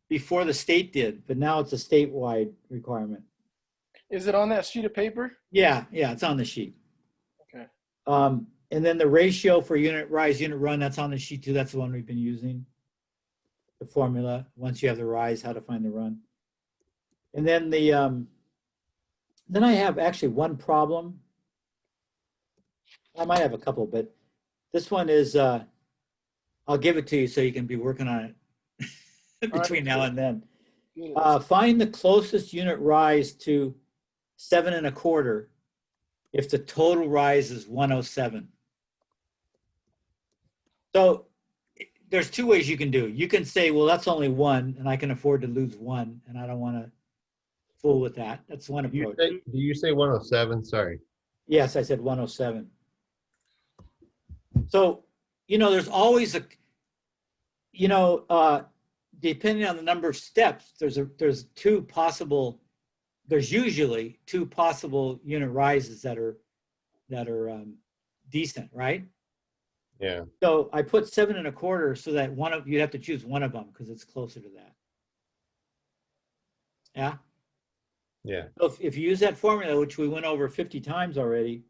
before the state did, but now it's a statewide requirement. Is it on that sheet of paper? Yeah, it's on the sheet. Okay. And then the ratio for unit rise, unit run, that's on the sheet too. That's the one we've been using. The formula, once you have the rise, how to find the run. And then then I have actually one problem. I might have a couple, but this one is, I'll give it to you so you can be working on it between now and then. Find the closest unit rise to 7 1/4 if the total rise is 107. So there's two ways you can do. You can say, well, that's only one, and I can afford to lose one, and I don't want to fool with that. That's one approach. Do you say 107? Sorry. Yes, I said 107. So, there's always depending on the number of steps, there's usually two possible unit rises that are decent, right? Yeah. So I put 7 1/4 so that you'd have to choose one of them because it's closer to that. Yeah. Yeah. So if you use that formula, which we went over 50 times already,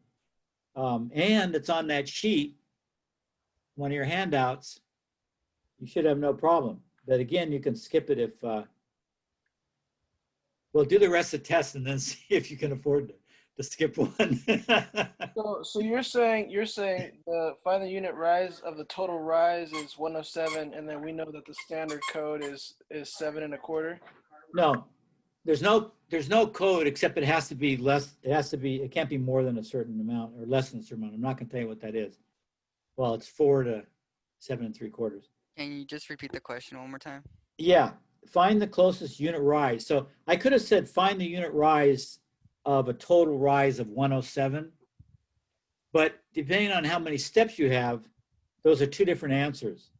and it's on that sheet, one of your handouts, you should have no problem. But again, you can skip it if, well, do the rest of the test and then see if you can afford to skip one. So you're saying the find the unit rise of the total rise is 107, and then we know that the standard code is 7 1/4. No, there's no code except it has to be less. It can't be more than a certain amount or less than a certain amount. I'm not going to tell you what that is. Well, it's 4 to 7 3/4. Can you just repeat the question one more time? Yeah, find the closest unit rise. So I could have said find the unit rise of a total rise of 107, but depending on how many steps you have, those are two different answers.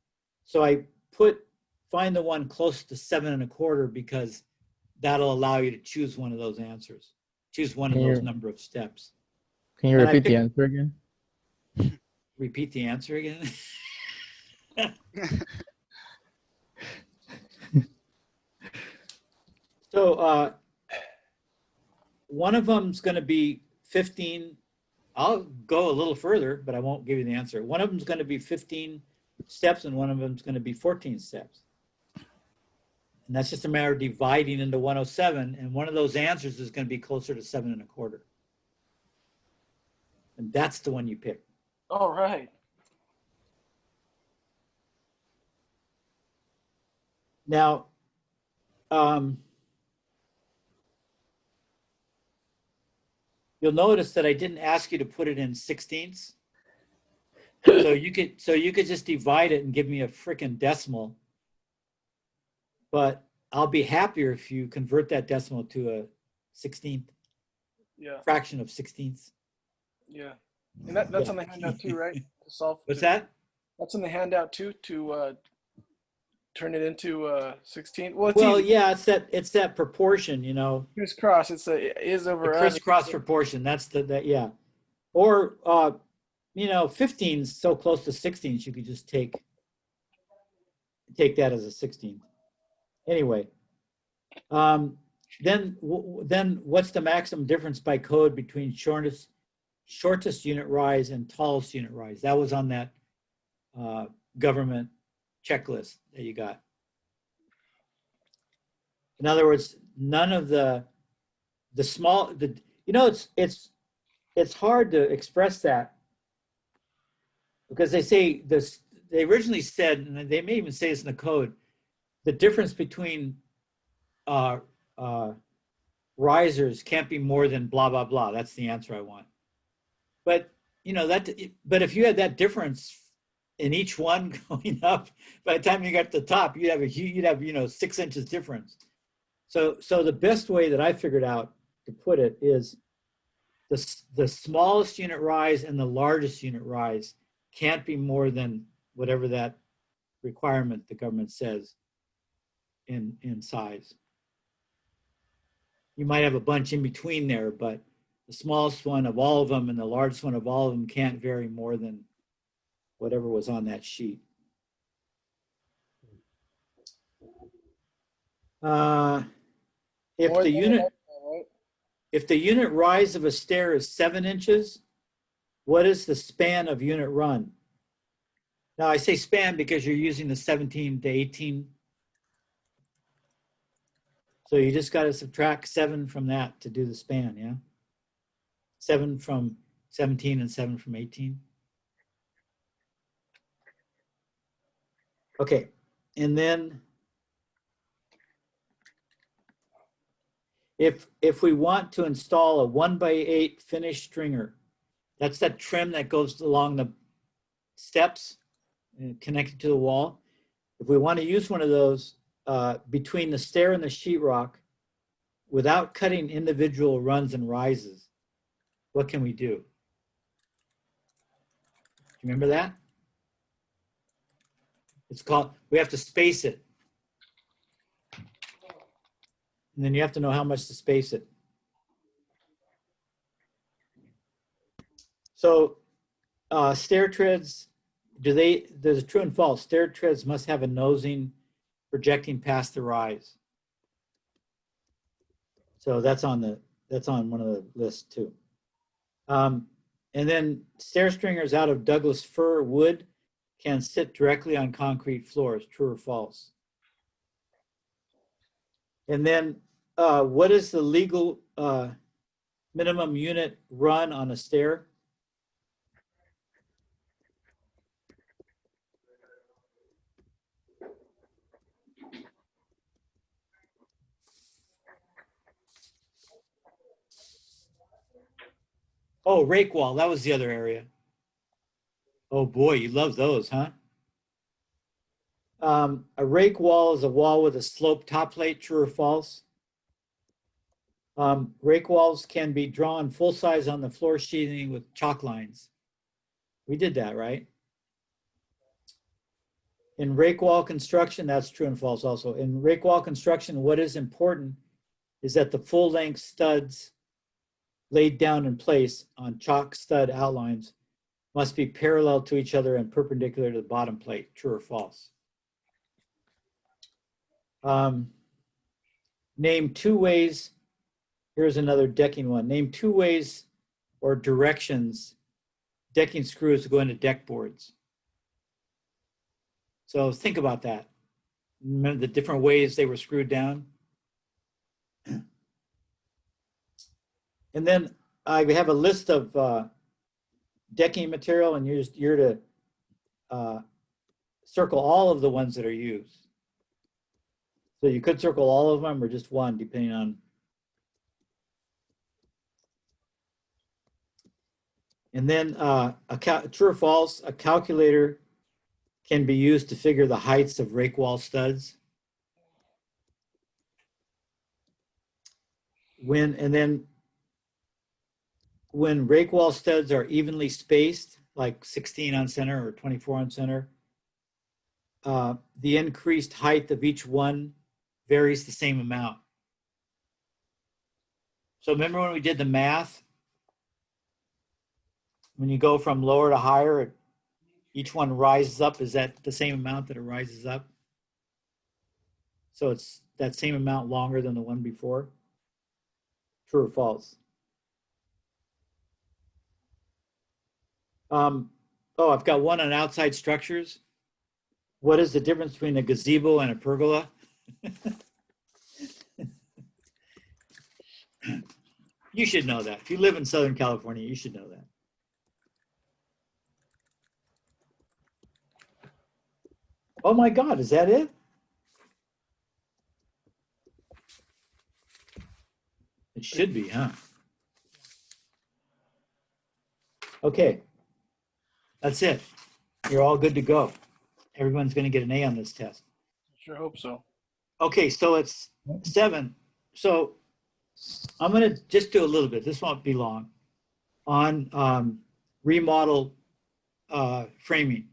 So I put find the one close to 7 1/4 because that'll allow you to choose one of those answers. Choose one of those number of steps. Can you And I repeat the picked- answer again? Repeat the answer again. So one of them's going to be 15. I'll go a little further, but I won't give you the answer. One of them's going to be 15 steps and one of them's going to be 14 steps. And that's just a matter of dividing into 107. And one of those answers is going to be closer to 7 1/4. And that's the one you pick. All right. Now, you'll notice that I didn't ask you to put it in 16ths. So you could just divide it and give me a freaking decimal. But I'll be happier if you convert that decimal to a 16th, Yeah. fraction of 16ths. Yeah. And that's on the handout too, right? To solve. What's that? That's in the handout too, to turn it into 16. Well, Well, yeah, it's that proportion, crisscross. It is the over crisscross proportion. That's yeah. Or 15 is so close to 16s, you could just take that as a 16th. Anyway, then what's the maximum difference by code between shortest unit rise and tallest unit rise? That was on that government checklist that you got. In other words, none of the small, it's hard to express that because they say this, they originally said, and they may even say this in the code, the difference between risers can't be more than blah, blah, blah. That's the answer I want. But, but if you had that difference in each one going up, by the time you got to the top, you'd have 6 inches difference. So the best way that I figured out to put it is the smallest unit rise and the largest unit rise can't be more than whatever that requirement the government says in size. You might have a bunch in between there, but the smallest one of all of them and the largest one of all of them can't vary more than whatever was on that sheet. If the unit rise of a stair is 7 inches, what is the span of unit run? Now I say span because you're using the 17 to 18. So you just got to subtract 7 from that to do the span, yeah? 7 from 17 and 7 from 18. Okay, and then if we want to install a 1x8 finished stringer, that's that trim that goes along the steps and connected to the wall. If we want to use one of those between the stair and the sheetrock without cutting individual runs and rises, what can we do? Do you remember that? It's called, we have to space it. And then you have to know how much to space it. So stair treads, there's a true and false. Stair treads must have a nosing projecting past the rise. So that's on one of the lists too. And then stair stringers out of Douglas fir wood can sit directly on concrete floors, true or false? And then what is the legal minimum unit run on a stair? Oh, rake wall, that was the other area. Oh boy, you love those, huh? A rake wall is a wall with a sloped top plate, true or false? Rake walls can be drawn full size on the floor sheathing with chalk lines. We did that, right? In rake wall construction, that's true and false also. In rake wall construction, what is important is that the full length studs laid down in place on chalk stud outlines must be parallel to each other and perpendicular to the bottom plate, true or false? Name two ways, here's another decking one. Name two ways or directions decking screws go into deck boards. So think about that. Remember the different ways they were screwed down? And then we have a list of decking material, and you're to circle all of the ones that are used. So you could circle all of them or just one, depending on. And then true or false, a calculator can be used to figure the heights of rake wall studs. When rake wall studs are evenly spaced, like 16 on center or 24 on center, the increased height of each one varies the same amount. So remember when we did the math? When you go from lower to higher, each one rises up. Is that the same amount that it rises up? So it's that same amount longer than the one before? True or false? Oh, I've got one on outside structures. What is the difference between a gazebo and a pergola? You should know that. If you live in Southern California, you should know that. Oh my God, is that it? It should be, huh? Okay, that's it. You're all good to go. Everyone's going to get an A on this test. Sure hope so. Okay, so it's 7. So I'm going to just do a little bit. This won't be long. On remodel framing.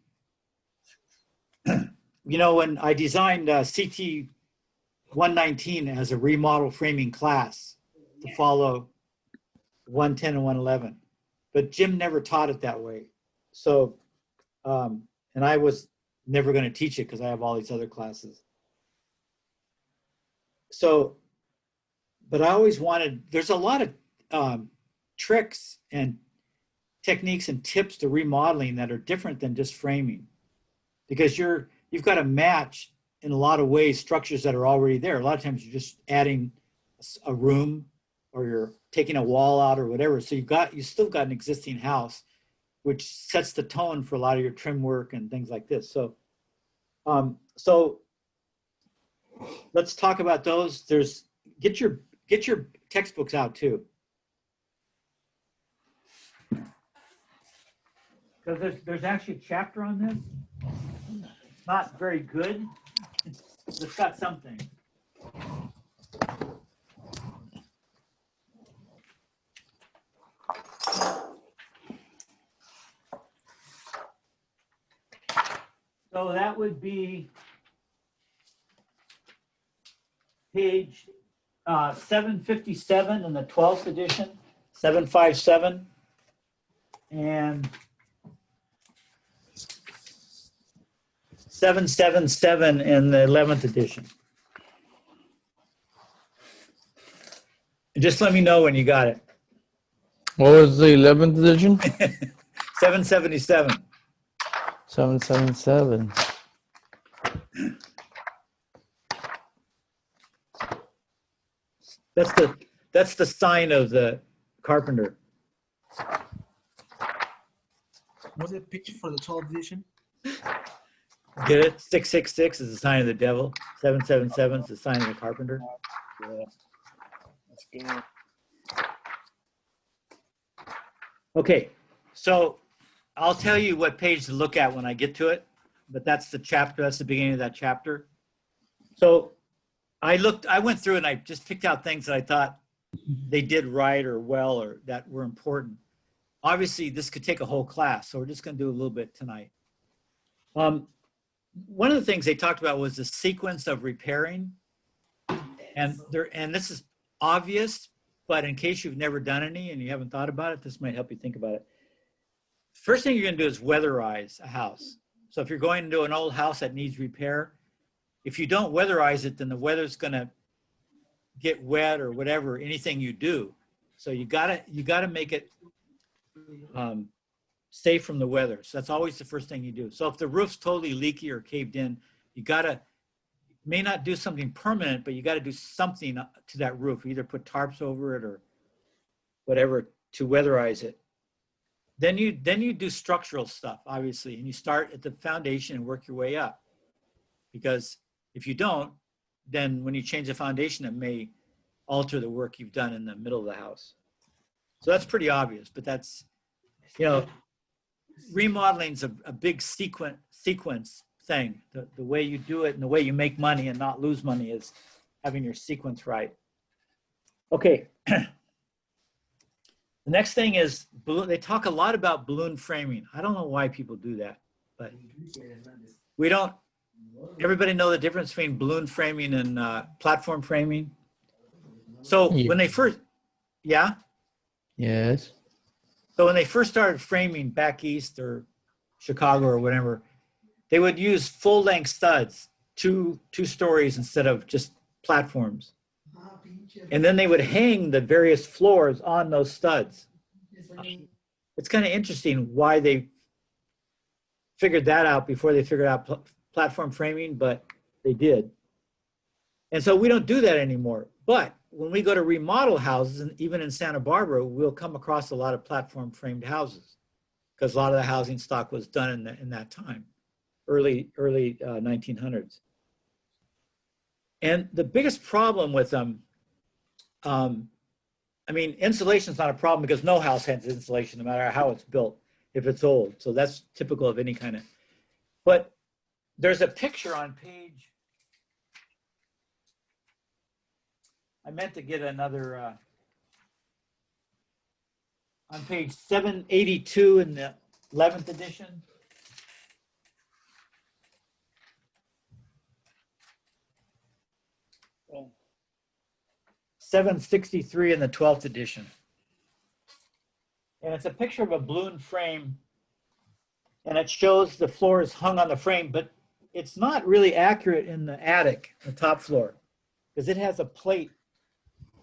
You know, when I designed CT119 as a remodel framing class to follow 110 and 111, but Jim never taught it that way. So, and I was never going to teach it because I have all these other classes. So, but I always wanted, there's a lot of tricks and techniques and tips to remodeling that are different than just framing, because you've got to match in a lot of ways structures that are already there. A lot of times you're just adding a room or you're taking a wall out or whatever. So you still got an existing house, which sets the tone for a lot of your trim work and things like this. So, so let's talk about those. Get your textbooks out too. Because there's actually a chapter on this. Not very good. It's got something. So that would be page 757 in the 12th edition, 757, and 777 in the 11th edition. Just let me know when you got it. What was the 11th edition? 777. 777. That's the sign of the carpenter. What's the picture for the 12th edition? Get it? 666 is the sign of the devil. 777 is the sign of the carpenter. Yeah. That's good. Okay, so I'll tell you what page to look at when I get to it, but that's the chapter, that's the beginning of that chapter. So I went through and I just picked out things that I thought they did right or well or that were important. Obviously, this could take a whole class, so we're just going to do a little bit tonight. One of the things they talked about was the sequence of repairing, and this is obvious, but in case you've never done any and you haven't thought about it, this might help you think about it. First thing you're going to do is weatherize a house. So if you're going into an old house that needs repair, if you don't weatherize it, then the weather's going to get wet or whatever, anything you do. So you gotta make it safe from the weather. So that's always the first thing you do. So if the roof's totally leaky or caved in, you may not do something permanent, but you got to do something to that roof. Either put tarps over it or whatever to weatherize it. Then you do structural stuff, obviously, and you start at the foundation and work your way up. Because if you don't, then when you change the foundation, it may alter the work you've done in the middle of the house. So that's pretty obvious, but that's, remodeling's a big sequence thing. The way you do it and the way you make money and not lose money is having your sequence right. Okay. The next thing is, they talk a lot about balloon framing. I don't know why people do that, but everybody know the difference between balloon framing and platform framing? So when they first, yeah? Yes. So when they first started framing back east or Chicago or whatever, they would use full-length studs, two stories instead of just platforms. And then they would hang the various floors on those studs. It's kind of interesting why they figured that out before they figured out platform framing, but they did. And so we don't do that anymore. But when we go to remodel houses, and even in Santa Barbara, we'll come across a lot of platform framed houses because a lot of the housing stock was done in that time, early 1900s. And the biggest problem with them, insulation is not a problem because no house has insulation, no matter how it's built, if it's old. So that's typical of any kind of, but there's a picture on page, I meant to get another, on page 782 in the 11th edition. Oh. 763 in the 12th edition. And it's a picture of a balloon frame, and it shows the floor is hung on the frame, but it's not really accurate in the attic, the top floor, because it has a plate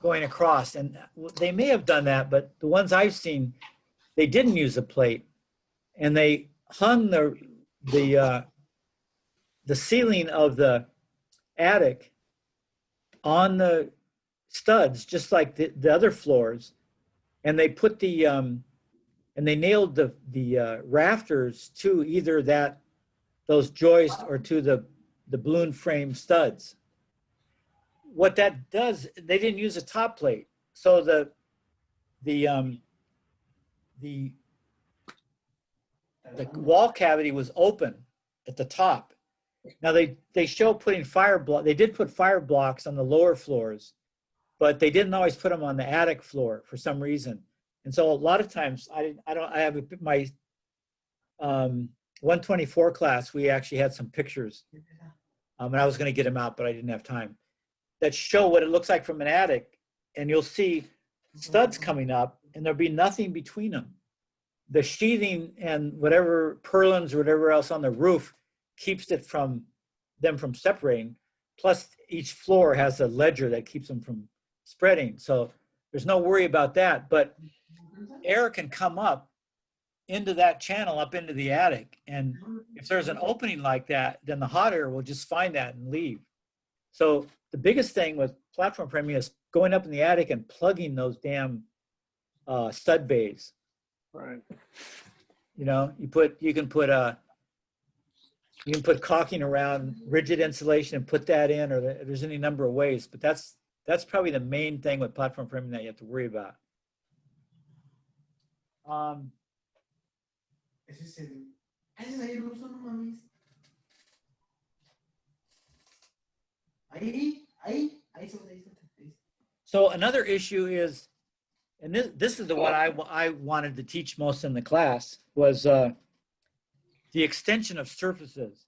going across, and they may have done that, but the ones I've seen, they didn't use a plate, and they hung the ceiling of the attic on the studs, just like the other floors, and they put and they nailed the rafters to either those joists or to the balloon frame studs. What that does, they didn't use a top plate, so the wall cavity was open at the top. Now they show putting they did put fire blocks on the lower floors, but they didn't always put them on the attic floor for some reason. And so a lot of times I have my 124 class, we actually had some pictures, and I was going to get them out, but I didn't have time, that show what it looks like from an attic, and you'll see studs coming up and there'll be nothing between them. The sheathing and whatever purlins or whatever else on the roof keeps it from separating. Plus each floor has a ledger that keeps them from spreading. So There's no worry about that. But air can come up into that channel, up into the attic. And if there's an opening like that, then the hot air will just find that and leave. So the biggest thing with platform framing is going up in the attic and plugging those damn stud bays. Right. You know, you can put caulking around rigid insulation and put that in, or there's any number of ways, but that's probably the main thing with platform framing that you have to worry about. So another issue is, and this is the one I wanted to teach most in the class, was the extension of surfaces.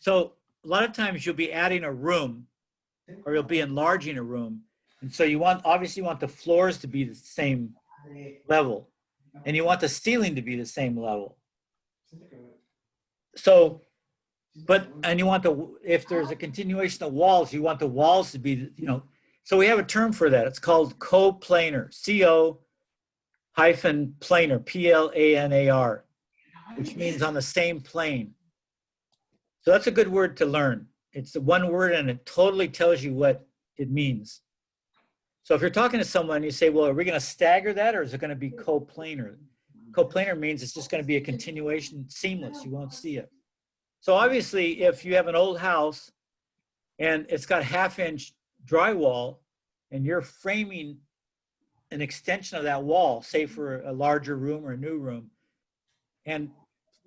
So a lot of times you'll be adding a room, or you'll be enlarging a room, and so you obviously want the floors to be the same level, and you want the ceiling to be the same level. So, and you want if there's a continuation of walls, you want the walls to be, so we have a term for that. It's called coplanar, CO-planar, P-L-A-N-A-R, which means on the same plane. So that's a good word to learn. It's the one word and it totally tells you what it means. So if you're talking to someone, you say, well, are we going to stagger that, or is it going to be coplanar? Coplanar means it's just going to be a continuation, seamless. You won't see it. So obviously, if you have an old house and it's got 1/2-inch drywall and you're framing an extension of that wall, say for a larger room or a new room, and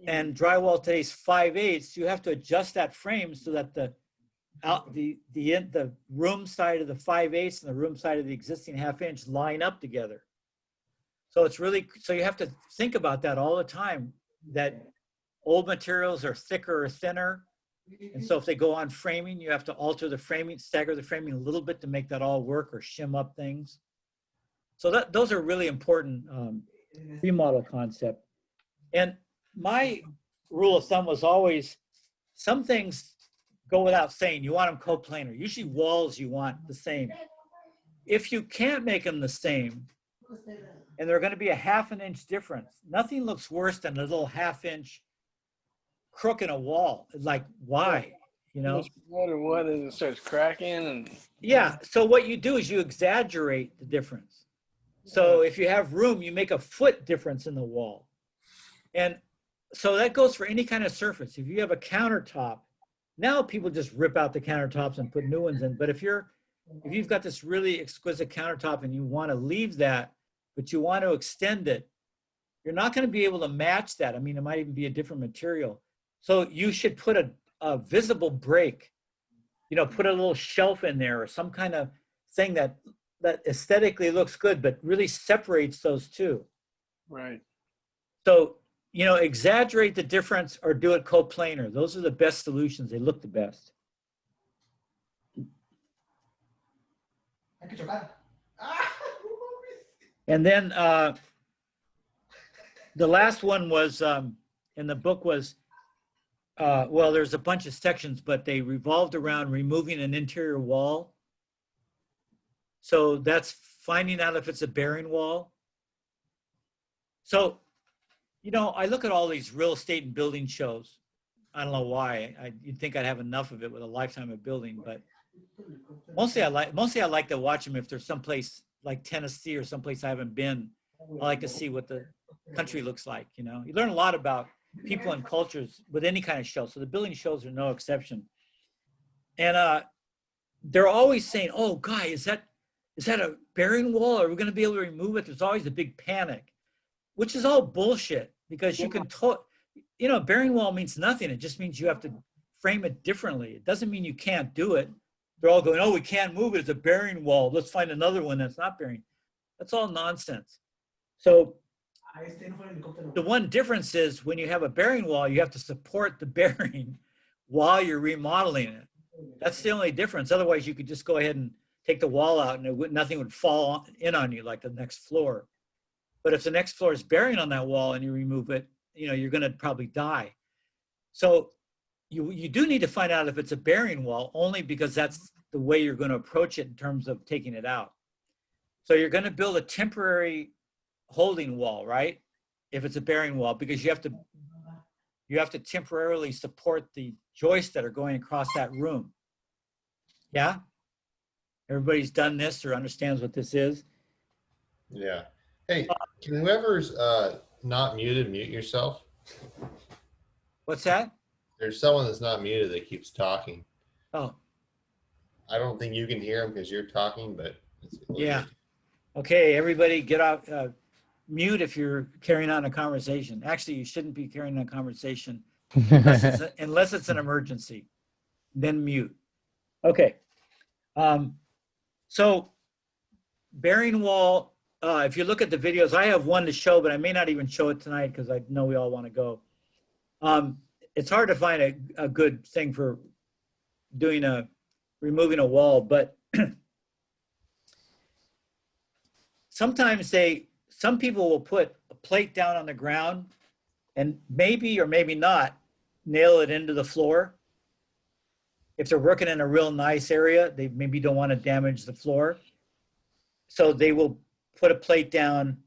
drywall today's 5/8, you have to adjust that frame so that the room side of the 5/8 and the room side of the existing 1/2-inch line up together. So so you have to think about that all the time, that old materials are thicker or thinner. And so if they go on framing, you have to alter the framing, stagger the framing a little bit to make that all work, or shim up things. So those are really important remodel concept. And my rule of thumb was always, some things go without saying. You want them coplanar. Usually walls you want the same. If you can't make them the same, and they're going to be a 1/2-inch difference, nothing looks worse than a little 1/2-inch crook in a wall. Like, why? What is it starts cracking and yeah. So what you do is you exaggerate the difference. So if you have room, you make a foot difference in the wall. And so that goes for any kind of surface. If you have a countertop, now people just rip out the countertops and put new ones in. But if you've got this really exquisite countertop and you want to leave that, but you want to extend it, you're not going to be able to match that. I mean, it might even be a different material. So you should put a visible break, put a little shelf in there or some kind of thing that aesthetically looks good, but really separates those two. Right. So, exaggerate the difference or do it coplanar. Those are the best solutions. They look the best. And then the last one was, in the book was, well, there's a bunch of sections, but they revolved around removing an interior wall. So that's finding out if it's a bearing wall. So, I look at all these real estate and building shows. I don't know why. You'd think I'd have enough of it with a lifetime of building, but mostly I like to watch them if there's someplace like Tennessee or someplace I haven't been. I like to see what the country looks like. You learn a lot about people and cultures with any kind of show. So the building shows are no exception. And they're always saying, "Oh, guy, is that a bearing wall? Are we going to be able to remove it?" There's always a big panic, which is all bullshit, because you can, bearing wall means nothing. It just means you have to frame it differently. It doesn't mean you can't do it. They're all going, "Oh, we can't move it. It's a bearing wall. Let's find another one that's not bearing." That's all nonsense. So the one difference is when you have a bearing wall, you have to support the bearing while you're remodeling it. That's the only difference. Otherwise, you could just go ahead and take the wall out and nothing would fall in on you like the next floor. But if the next floor is bearing on that wall and you remove it, you're going to probably die. So you do need to find out if it's a bearing wall, only because that's the way you're going to approach it in terms of taking it out. So you're going to build a temporary holding wall, right? If it's a bearing wall, because you have to temporarily support the joists that are going across that room. Yeah? Everybody's done this or understands what this is? Yeah. Hey, can whoever's not muted mute yourself? What's that? There's someone that's not muted that keeps talking. Oh, I don't think you can hear them because you're talking, but it's yeah. Okay, everybody get out, mute if you're carrying on a conversation. Actually, you shouldn't be carrying on a conversation unless it's an emergency, then mute. Okay. So bearing wall, if you look at the videos, I have one to show, but I may not even show it tonight because I know we all want to go. It's hard to find a good thing for removing a wall, but sometimes some people will put a plate down on the ground and maybe or maybe not nail it into the floor. If they're working in a real nice area, they maybe don't want to damage the floor. So they will put a plate down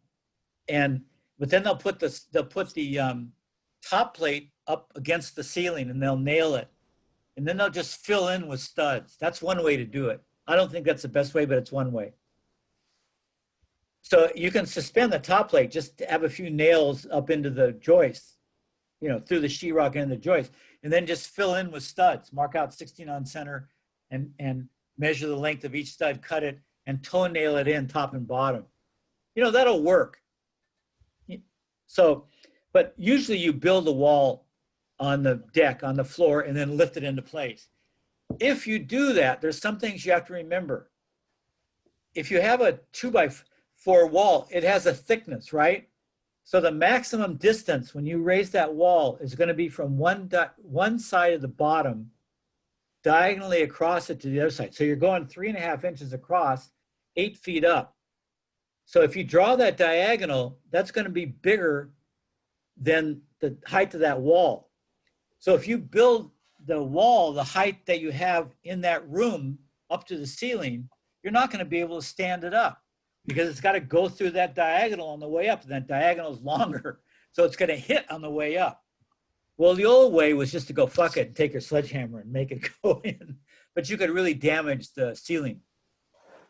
but then they'll put the top plate up against the ceiling and they'll nail it. And then they'll just fill in with studs. That's one way to do it. I don't think that's the best way, but it's one way. So you can suspend the top plate, just to have a few nails up into the joist, through the sheetrock and the joist, and then just fill in with studs. Mark out 16 on center and measure the length of each stud, cut it, and toe nail it in top and bottom. That'll work. So, but usually you build a wall on the deck, on the floor, and then lift it into place. If you do that, there's some things you have to remember. If you have a 2x4 wall, it has a thickness, right? So the maximum distance when you raise that wall is going to be from one side of the bottom diagonally across it to the other side. So you're going 3.5 inches across, 8 feet up. So if you draw that diagonal, that's going to be bigger than the height of that wall. So if you build the wall, the height that you have in that room up to the ceiling, you're not going to be able to stand it up because it's got to go through that diagonal on the way up. And that diagonal is longer. So it's going to hit on the way up. Well, the old way was just to go fuck it and take your sledgehammer and make it go in. But you could really damage the ceiling.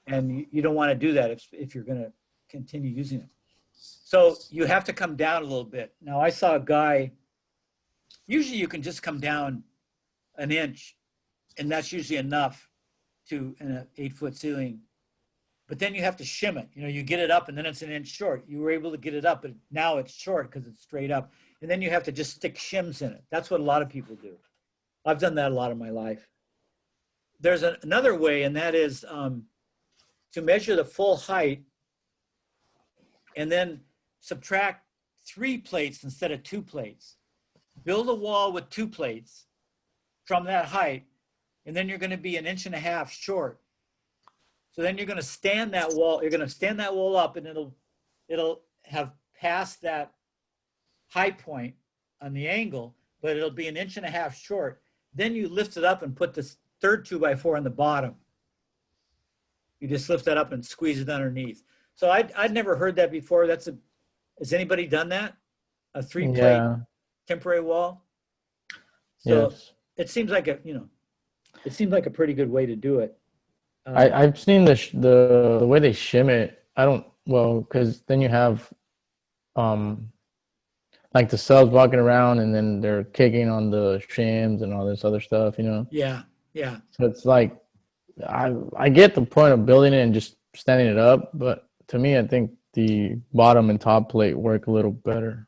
And you don't want to do that if you're going to continue using it. So you have to come down a little bit. Now I saw a guy, usually you can just come down an inch and that's usually enough in an 8-foot ceiling. But then you have to shim it. You get it up and then it's an inch short. You were able to get it up, but now it's short because it's straight up. And then you have to just stick shims in it. That's what a lot of people do. I've done that a lot of my life. There's another way, and that is to measure the full height and then subtract 3 plates instead of 2 plates. Build a wall with 2 plates from that height, and then you're going to be 1.5 inches short. So then you're going to stand that wall. You're going to stand that wall up, and it'll have passed that high point on the angle, but it'll be 1.5 inches short. Then you lift it up and put this third 2x4 on the bottom. You just lift that up and squeeze it underneath. So I'd never heard that before. Has anybody done that? A 3-plate temporary wall? So Yes. it seems like a pretty good way to do it. I've seen the way they shim it. Because then you have like the subs walking around and then they're kicking on the shims and all this other stuff, Yeah. So it's like I get the point of building it and just standing it up, but to me, I think the bottom and top plate work a little better.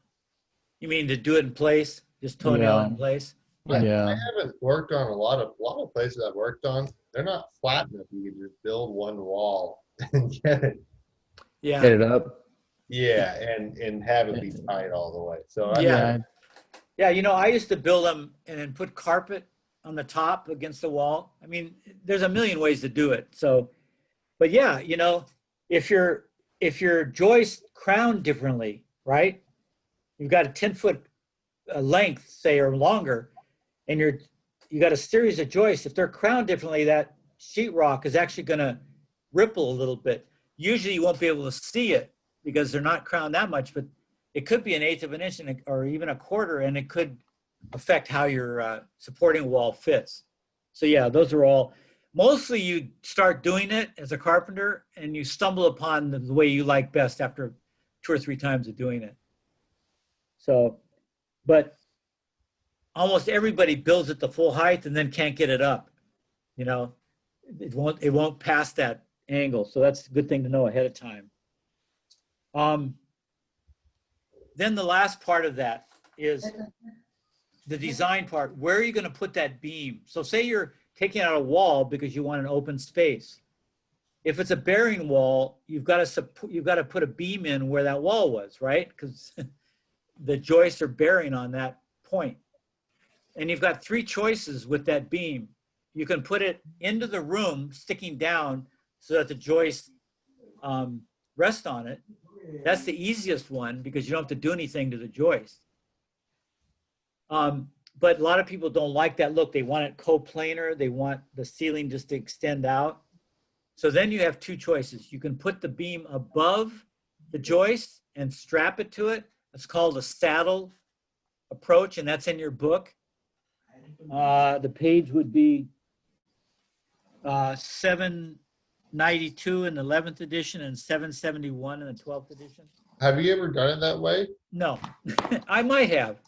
You mean to do it in place? Just toenail it in place? I Yeah. haven't worked on a lot of places I've worked on. They're not flat enough. You can just build one wall and get it. Yeah. Get it up. Yeah, and have it be tight all the way. So Yeah. I used to build them and then put carpet on the top against the wall. I mean, there's a million ways to do it. So, but yeah, if your joists crown differently, right? You've got a 10-foot length, say, or longer, and you got a series of joists. If they're crowned differently, that sheetrock is actually going to ripple a little bit. Usually you won't be able to see it because they're not crowned that much, but it could be an eighth of an inch or even a quarter, and it could affect how your supporting wall fits. So yeah, those are all, mostly you start doing it as a carpenter and you stumble upon the way you like best after 2 or 3 times of doing it. So, but almost everybody builds it the full height and then can't get it up. You know, it won't pass that angle. So that's a good thing to know ahead of time. Then the last part of that is the design part. Where are you going to put that beam? So say you're taking out a wall because you want an open space. If it's a bearing wall, you've got to put a beam in where that wall was, right? Because the joists are bearing on that point. And you've got 3 choices with that beam. You can put it into the room, sticking down so that the joists rest on it. That's the easiest one because you don't have to do anything to the joist. But a lot of people don't like that look. They want it coplanar. They want the ceiling just to extend out. So then you have 2 choices. You can put the beam above the joist and strap it to it. It's called a saddle approach, and that's in your book. The page would be 792 in the 11th edition and 771 in the 12th edition. Have you ever done it that way? No, I might have.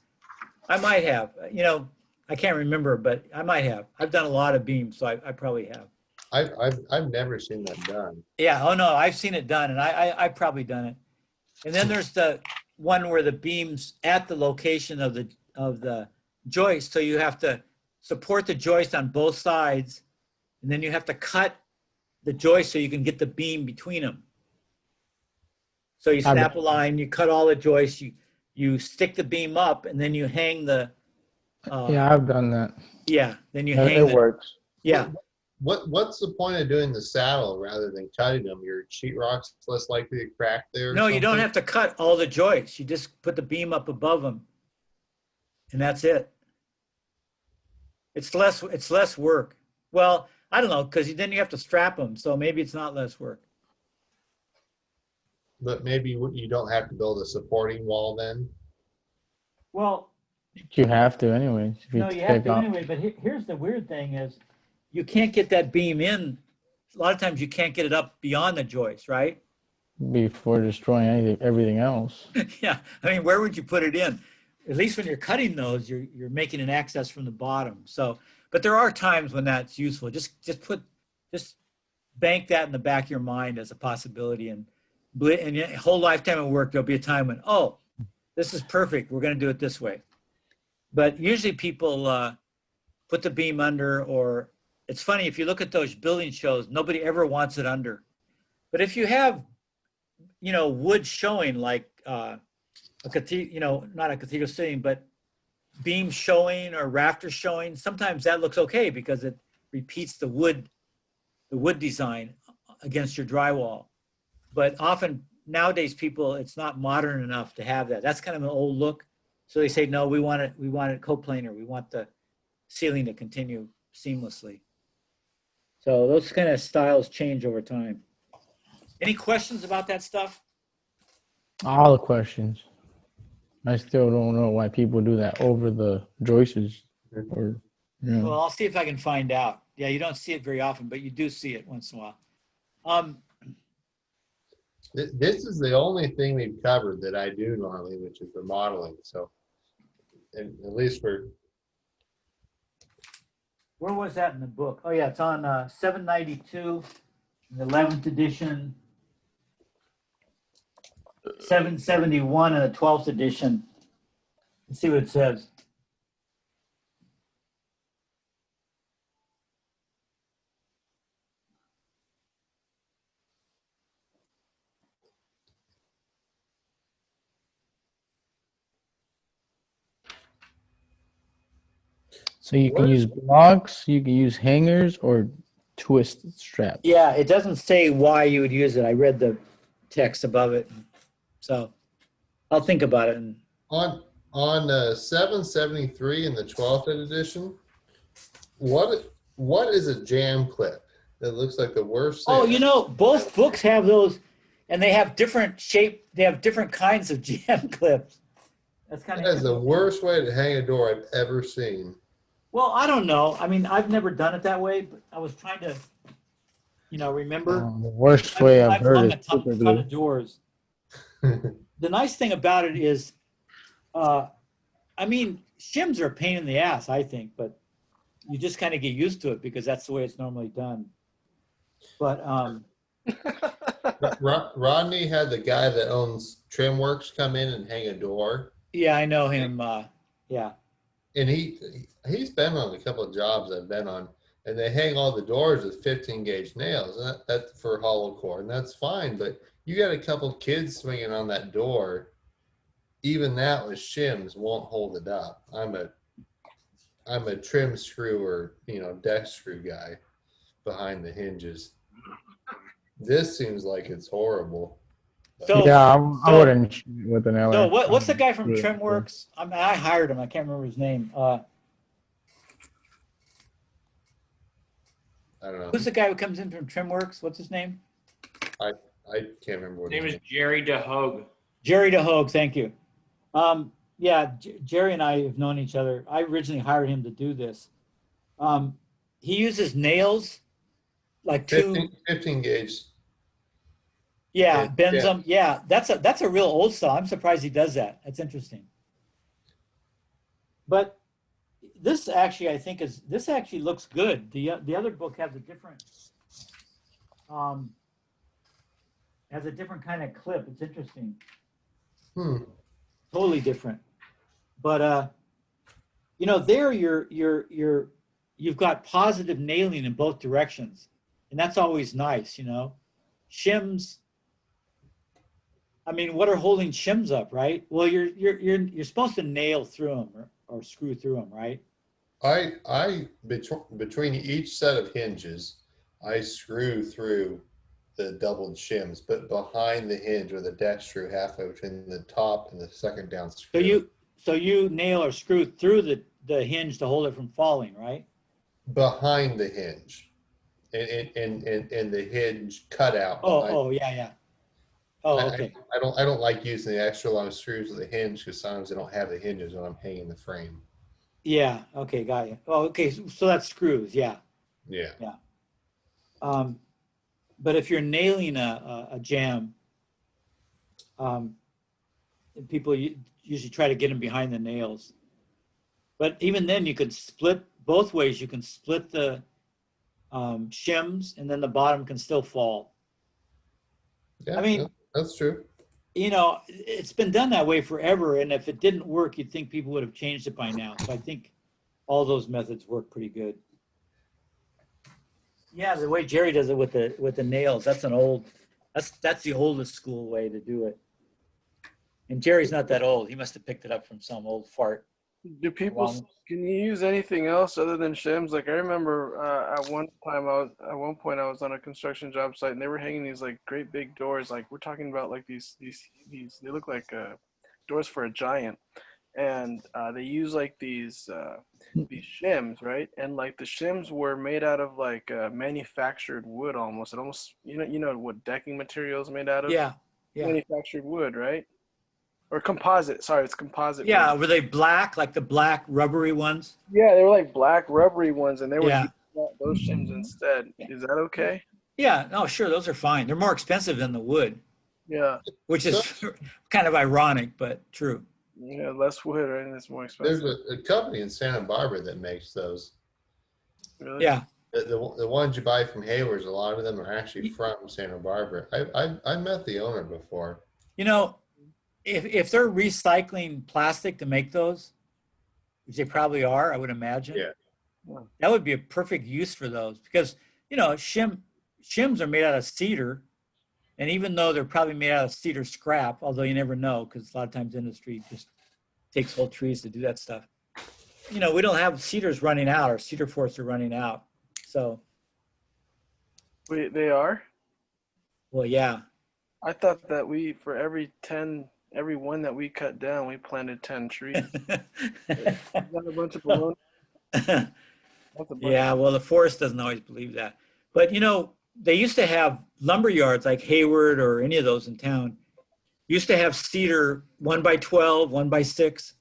You know, I can't remember, but I might have. I've done a lot of beams, so I probably have. I've never seen that done. Yeah. Oh no, I've seen it done, and I've probably done it. And then there's the one where the beam's at the location of the joist, so you have to support the joist on both sides, and then you have to cut the joist so you can get the beam between them. So you snap a line, you cut all the joists, you stick the beam up, and then you hang the. Yeah, I've done that. Yeah, then you It hang. works. Yeah. What's the point of doing the saddle rather than cutting them? Your sheetrock's less likely to crack there. No, you don't have to cut all the joists. You just put the beam up above them, and that's it. It's less work. Well, I don't know, because then you have to strap them, so maybe it's not less work. But maybe you don't have to build a supporting wall then. Well, You have to anyways. If no, you have to anyway. But here's the weird thing: is you can't get that beam in. A lot of times you can't get it up beyond the joist, right? Before destroying everything else. Yeah, I mean, where would you put it in? At least when you're cutting those, you're making an access from the bottom. So, but there are times when that's useful. Just bank that in the back of your mind as a possibility, and your whole lifetime of work, there'll be a time when, oh, this is perfect. We're going to do it this way. But usually people put the beam under, or it's funny, if you look at those building shows, nobody ever wants it under. But if you have, you know, wood showing like a cathedral, you know, not a cathedral ceiling, but beam showing or rafters showing, sometimes that looks okay because it repeats the wood design against your drywall. But often nowadays people, it's not modern enough to have that. That's kind of an old look. So they say, no, we want it coplanar. We want the ceiling to continue seamlessly. So those kind of styles change over time. Any questions about that stuff? All the questions. I still don't know why people do that over the joists. Or, you know. Well, I'll see if I can find out. Yeah, you don't see it very often, but you do see it once in a while. This is the only thing we've covered that I do normally, which is remodeling. So, at least for. Where was that in the book? Oh yeah, it's on 792, the 11th edition, 771 in the 12th edition. Let's see what it says. So you can use blocks, you can use hangers, or twist straps. Yeah, it doesn't say why you would use it. I read the text above it, so I'll think about it. On 773 in the 12th edition, what is a jam clip? That looks like the worst Oh, thing. you know, both books have those, and they have different shape. They have different kinds of jam clips. That's kind of That is the worst way to hang a door I've ever seen. Well, I don't know. I mean, I've never done it that way, but I was trying to, remember. The worst way I've heard hung is a super ton glue. of doors. The nice thing about it is, I mean, shims are a pain in the ass, I think, but you just kind of get used to it because that's the way it's normally done. But Rodney had the guy that owns Trimworks come in and hang a door, yeah, I know him. Yeah. and he's been on a couple of jobs I've been on, and they hang all the doors with 15 gauge nails, and that's for hollow core, and that's fine. But you got a couple kids swinging on that door, even that with shims won't hold it up. I'm a trim screw or deck screw guy behind the hinges. This seems like it's horrible. So Yeah, I wouldn't shoot it with an LS. So what's the guy from Trimworks? I hired him. I can't remember his name. I don't know. Who's the guy who comes in from Trimworks? What's his name? I can't remember what His name his is Jerry DeHogue. Jerry DeHogue. Thank you. Yeah, Jerry and I have known each other. I originally hired him to do this. He uses nails, like 15 gauge. Yeah, Yeah, bends yeah. them. Yeah, that's a real old style. I'm surprised he does that. That's interesting. But this actually, I think this actually looks good. The other book has a different kind of clip. It's interesting. Totally different. But there you've got positive nailing in both directions, and that's always nice. Shims. I mean, what are holding shims up, right? Well, you're supposed to nail through them or screw through them, right? Between each set of hinges, I screw through the doubled shims, but behind the hinge with a deck screw halfway between the top and the second down screw. So you nail or screw through the hinge to hold it from falling, right? Behind the hinge, and the hinge cutout. Oh, yeah. Oh, okay. I don't like using the extra long screws of the hinge because sometimes I don't have the hinges when I'm hanging the frame. Yeah. Okay. Got you. Oh, okay. So that's screws. Yeah. Yeah. Yeah. But if you're nailing a jam, people usually try to get them behind the nails. But even then, you could split both ways. You can split the shims, and then the bottom can still fall. Yeah. I mean, that's true. It's been done that way forever, and if it didn't work, you'd think people would have changed it by now. So I think all those methods work pretty good. Yeah, the way Jerry does it with the nails, that's the oldest school way to do it. And Jerry's not that old. He must have picked it up from some old fart. Do people? Can you use anything else other than shims? Like I remember at one point I was on a construction job site and they were hanging these like great big doors. Like we're talking about like these they look like doors for a giant, and they use like these shims, right? And like the shims were made out of like manufactured wood almost. It almost you know what decking material is made out of? Yeah. Manufactured wood, right? Or composite. Sorry, it's composite. Yeah, wood. were they black, like the black rubbery ones? Yeah, they were like black rubbery ones, and they were Yeah. using those shims instead. Is that okay? Yeah, no, sure, those are fine. They're more expensive than the wood, Yeah. which is kind of ironic, but true. Yeah, less wood, right? And it's more expensive. There's a company in Santa Barbara that makes those. Really? Yeah. The ones you buy from Hayward's, a lot of them are actually from Santa Barbara. I met the owner before. If they're recycling plastic to make those, which they probably are, I would imagine. Yeah. That would be a perfect use for those because, shims are made out of cedar. And even though they're probably made out of cedar scrap, although you never know because a lot of times industry just takes whole trees to do that stuff. We don't have cedars running out. Our cedar forests are running out. So. Wait, they are? Well, yeah. I thought that for every one that we cut down, we planted 10 trees. Is that a bunch of baloney? Yeah, well, the forest doesn't always believe that. But you know, they used to have lumber yards like Hayward or any of those in town. Used to have cedar 1x12, 1x6.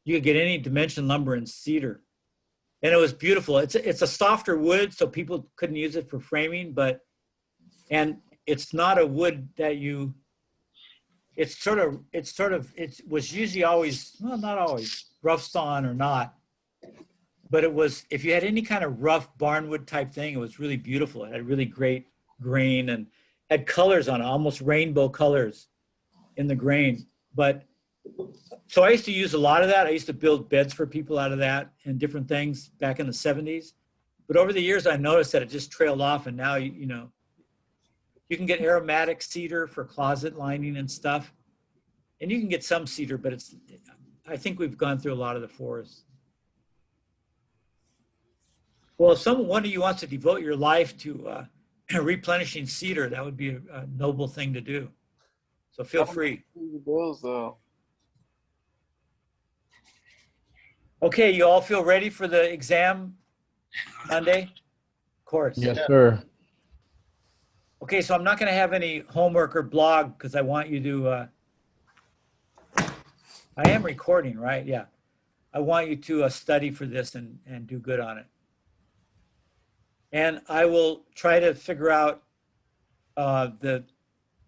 You could get any dimension lumber in cedar. And it was beautiful. It's a softer wood, so people couldn't use it for framing, and it's not a wood that it was usually always, well, not always, rough sawn or not. But it was, if you had any kind of rough barnwood type thing, it was really beautiful. It had really great grain and had colors on it, almost rainbow colors in the grain. But so I used to use a lot of that. I used to build beds for people out of that and different things back in the 70s. But over the years, I noticed that it just trailed off. And now, you know, you can get aromatic cedar for closet lining and stuff. And you can get some cedar, but I think we've gone through a lot of the forests. Well, if one of you wants to devote your life to replenishing cedar, that would be a noble thing to do. So feel free. The bills, though. Okay, you all feel ready for the exam Monday? Of course. Yes, sir. Okay, so I'm not going to have any homework or blog because I want you to, I am recording, right? Yeah. I want you to study for this and do good on it. And I will try to figure out the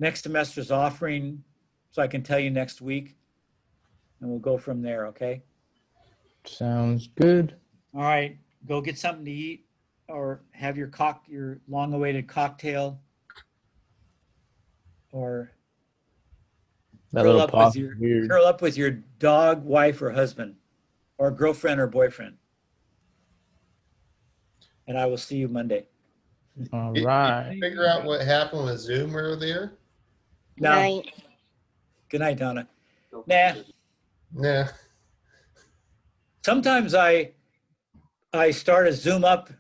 next semester's offering so I can tell you next week. And we'll go from there, okay? Sounds good. All right, go get something to eat or have your long-awaited cocktail or That curl little up pop with is weird. curl up with your dog, wife, or husband, or girlfriend or boyfriend. And I will see you Monday. All Did right. you figure out what happened with Zoom earlier? No. Night. Good night, Donna. Nah. Nah. Sometimes I start a Zoom up.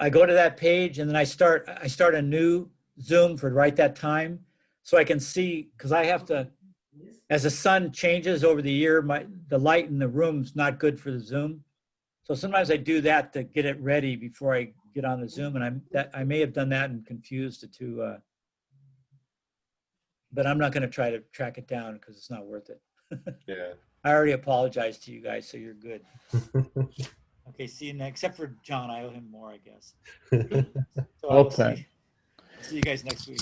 I go to that page and then I start a new Zoom for right that time, so I can see, because I have to, as the sun changes over the year, the light in the room's not good for the Zoom. So sometimes I do that to get it ready before I get on the Zoom, and I may have done that and confused the two. But I'm not going to try to track it down because it's not worth it. Yeah. I already apologized to you guys, so you're good. Okay, see you next. Except for John, I owe him more, I guess. So I will Okay. see you guys next week.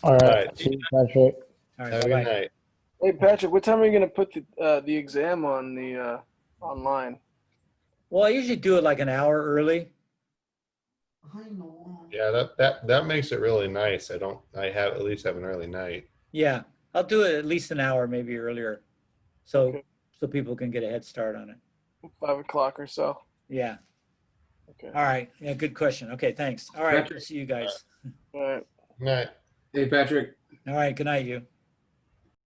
All right. Right. See you, Patrick. All right, Have a bye-bye. good night. Hey, Patrick, what time are you gonna put the exam on the online? Well, I usually do it like an hour early. Yeah, that makes it really nice. I at least have an early night. Yeah, I'll do it at least an hour, maybe earlier, so Okay. so people can get a head start on it. 5 o'clock or so. Yeah. Okay. All right. Yeah, good question. Okay, thanks. All right. Patrick. See you guys. All right. Good night. Hey, Patrick. All right. Good night, you.